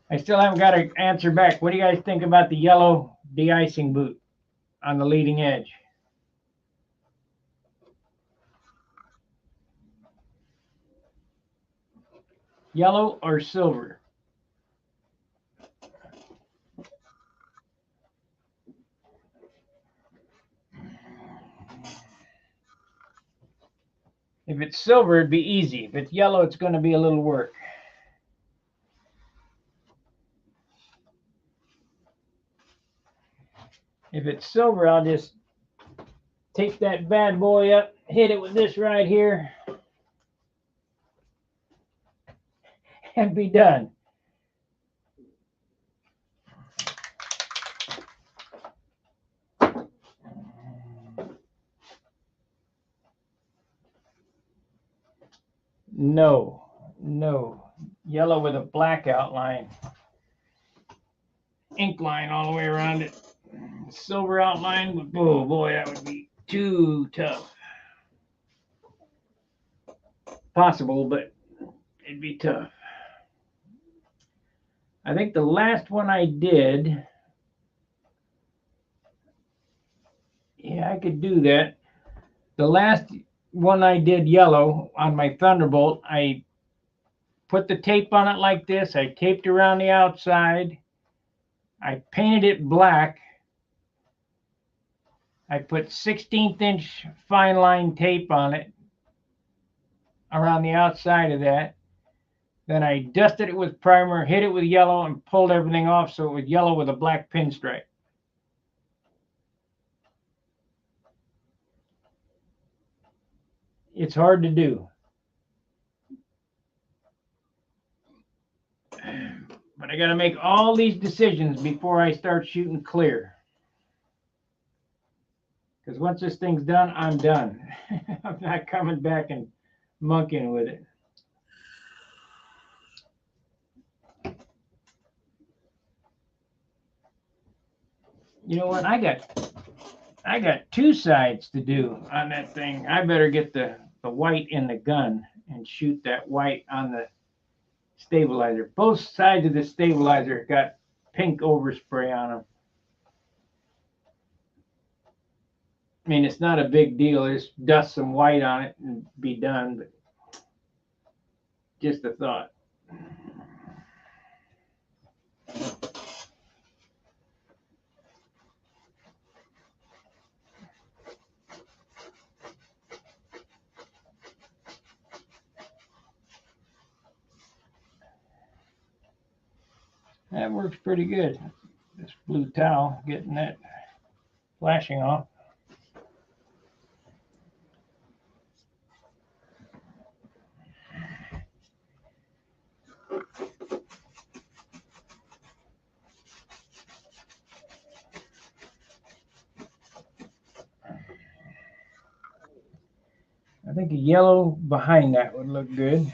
[SPEAKER 1] I still haven't got an answer back. What do you guys think about the yellow de-icing boot on the leading edge? Yellow or silver? If it's silver, it'd be easy. If it's yellow, it's going to be a little work. If it's silver, I'll just take that bad boy up, hit it with this right here, and be done. No. Yellow with a black outline. Ink line all the way around it. Silver outline, oh boy, that would be too tough. Possible, but it'd be tough. I think the last one I did, yeah, I could do that. The last one I did yellow on my Thunderbolt, I put the tape on it like this. I taped around the outside. I painted it black. I put 16th inch fine line tape on it around the outside of that. Then I dusted it with primer, hit it with yellow, and pulled everything off so it was yellow with a black pinstripe. It's hard to do. But I got to make all these decisions before I start shooting clear. Because once this thing's done, I'm done. I'm not coming back and monkeying with it. You know what? I got two sides to do on that thing. I better get the white in the gun and shoot that white on the stabilizer. Both sides of the stabilizer got pink overspray on them. I mean, it's not a big deal. Just dust some white on it and be done. But just a thought. That works pretty good. This blue towel, getting that flashing off. I think a yellow behind that would look good.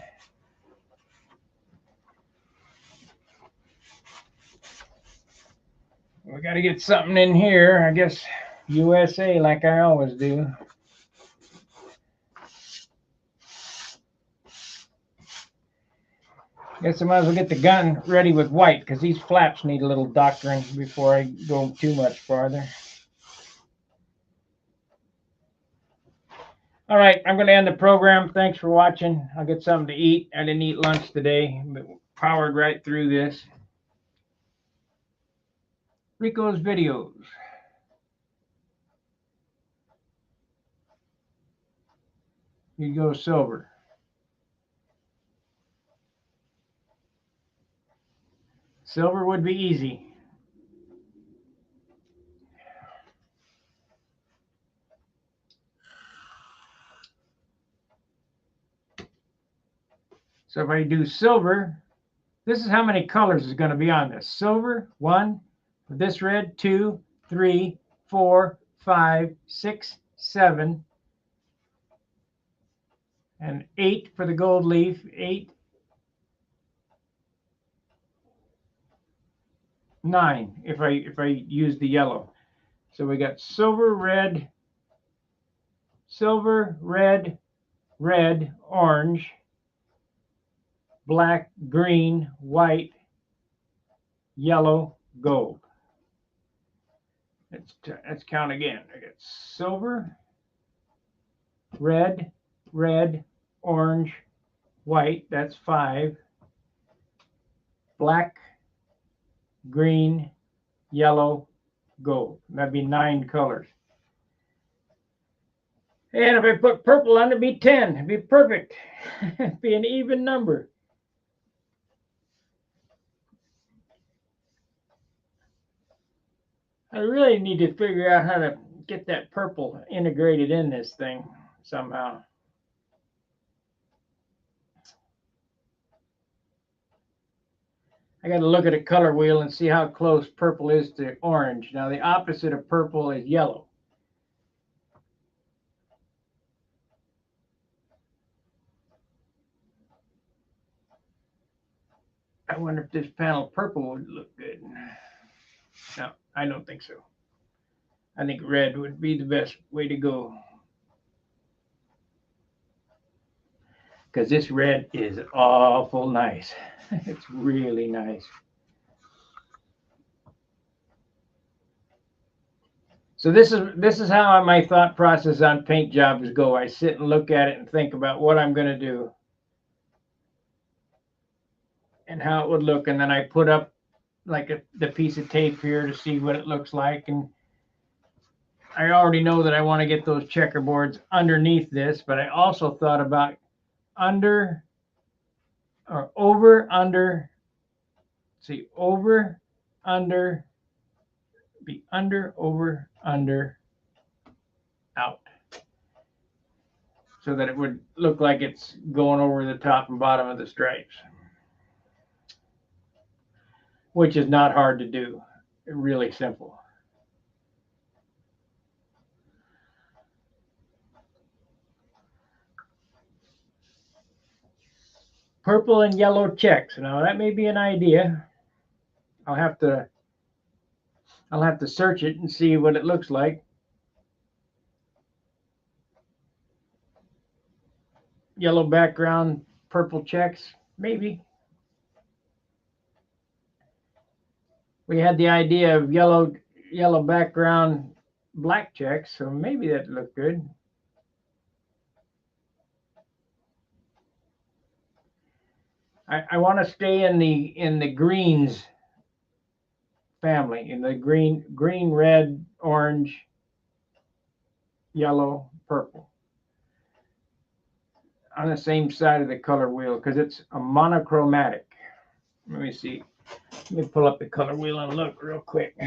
[SPEAKER 1] We got to get something in here, I guess, USA, like I always do. Guess I might as well get the gun ready with white, because these flaps need a little doctoring before I go too much farther. All right, I'm going to end the program. Thanks for watching. I'll get something to eat. I didn't eat lunch today, but powered right through this. Rico's Videos. You go silver. Silver would be easy. So if I do silver, this is how many colors is going to be on this. Silver, 1, this red, 2, 3, 4, 5, 6, 7, and 8 for the gold leaf, 8, 9 if I use the yellow. So we got silver, red, red, orange, black, green, white, yellow, gold. Let's count again. I got silver, red, orange, white. That's 5. Black, green, yellow, gold. That'd be 9 colors. And if I put purple on, it'd be 10. It'd be perfect. It'd be an even number. I really need to figure out how to get that purple integrated in this thing somehow. I got to look at a color wheel and see how close purple is to orange. Now the opposite of purple is yellow. I wonder if this panel purple would look good. No, I don't think so. I think red would be the best way to go. Because this red is awful nice. It's really nice. So this is how my thought process on paint jobs go. I sit and look at it and think about what I'm going to do and how it would look, and then I put up like the piece of tape here to see what it looks like. And I already know that I want to get those checkerboards underneath this, but I also thought about under or over, under. See, over, under, be under, over, under, out. So that it would look like it's going over the top and bottom of the stripes. Which is not hard to do. Really simple. Purple and yellow checks. Now that may be an idea. I'll have to search it and see what it looks like. Yellow background, purple checks, maybe. We had the idea of yellow background, black checks, so maybe that looked good. I want to stay in the greens family, in the green, red, orange, yellow, purple, on the same side of the color wheel, because it's a monochromatic. Let me see. Let me pull up the color wheel and look real quick.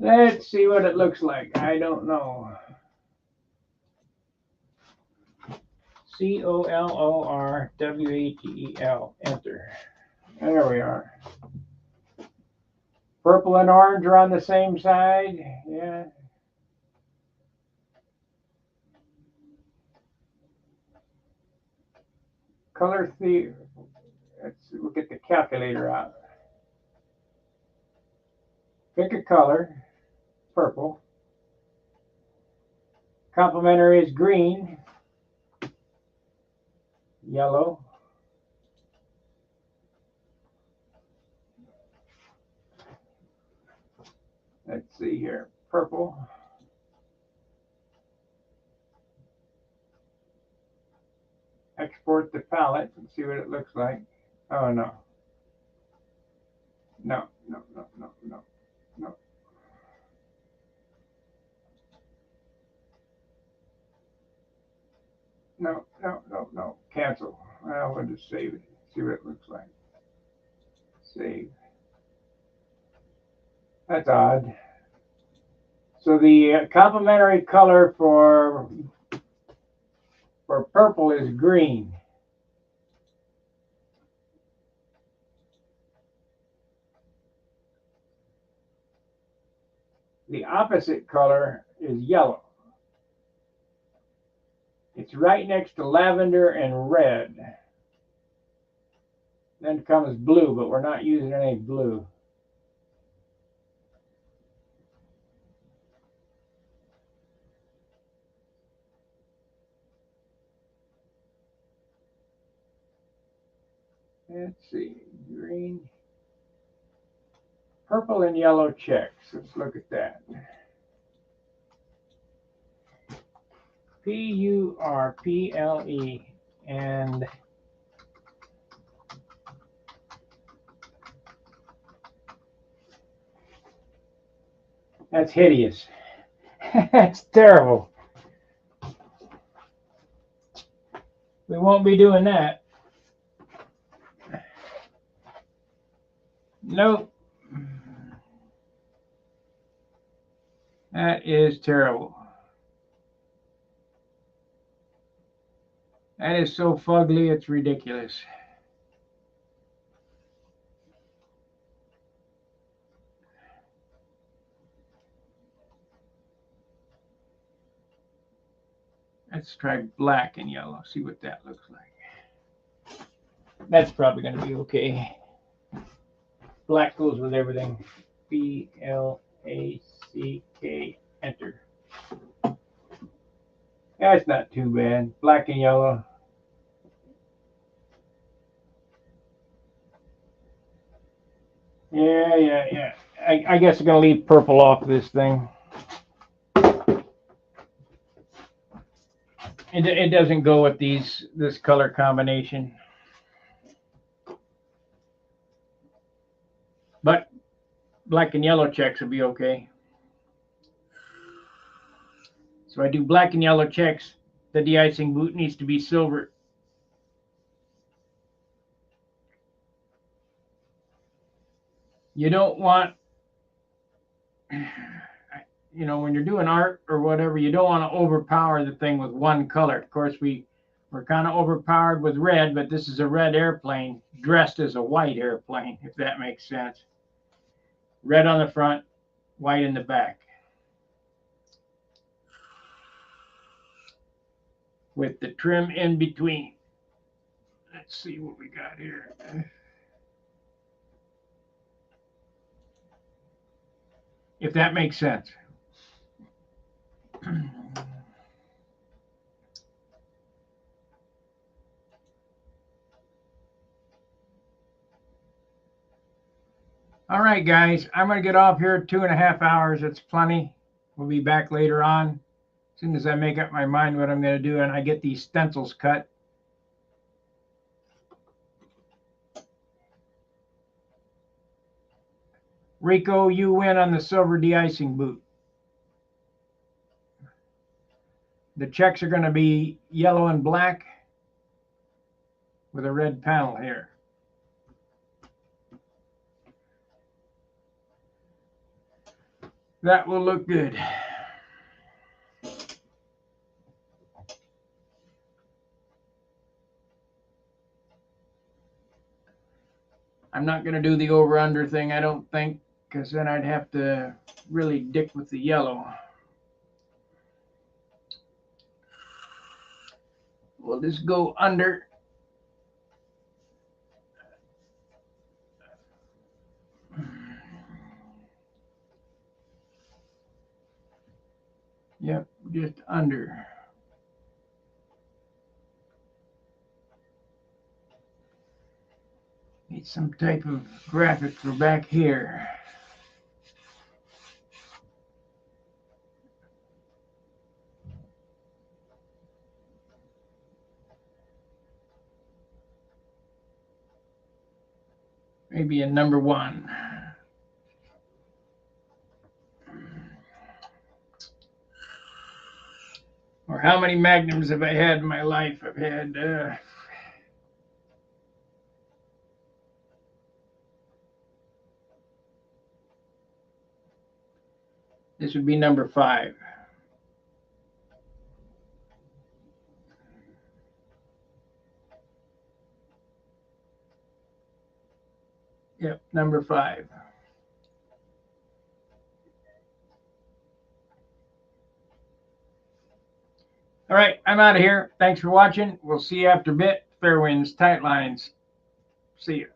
[SPEAKER 1] Let's see what it looks like. I don't know. COLORWATEL. Enter. There we are. Purple and orange are on the same side. Yeah. Color theory. We'll get the calculator out. Pick a color. Purple. Complementary is green. Yellow. Let's see here. Purple. Export the palette and see what it looks like. Oh no. No. No. Cancel. I'll just save it. See what it looks like. Save. That's odd. So the complementary color for purple is green. The opposite color is yellow. It's right next to lavender and red. Then comes blue, but we're not using any blue. Let's see, green, purple and yellow checks. Let's look at that. Purple, and that's hideous. That's terrible. We won't be doing that. Nope. That is terrible. That is so fugly, it's ridiculous. Let's try black and yellow, see what that looks like. That's probably going to be okay. Black goes with everything. BLACK, enter. That's not too bad. Black and yellow. Yeah. I guess I'm going to leave purple off this thing. It doesn't go with this color combination. But black and yellow checks will be okay. So I do black and yellow checks. The de-icing boot needs to be silver. You don't want, you know, when you're doing art or whatever, you don't want to overpower the thing with one color. Of course, we're kind of overpowered with red, but this is a red airplane dressed as a white airplane, if that makes sense. Red on the front, white in the back. With the trim in between. Let's see what we got here. If that makes sense. All right, guys, I'm going to get off here 2.5 hours. It's plenty. We'll be back later on as soon as I make up my mind what I'm going to do and I get these stencils cut. Rico, you win on the silver de-icing boot. The checks are going to be yellow and black with a red panel here. That will look good. I'm not going to do the over-under thing, I don't think, because then I'd have to really dick with the yellow. We'll just go under. Yep, just under. Need some type of graphic for back here. Maybe a number 1. Or how many magnums have I had in my life? I've had this would be number 5. Yep, number 5. All right, I'm out of here. Thanks for watching. We'll see you after a bit. Fair winds, tight lines. See ya.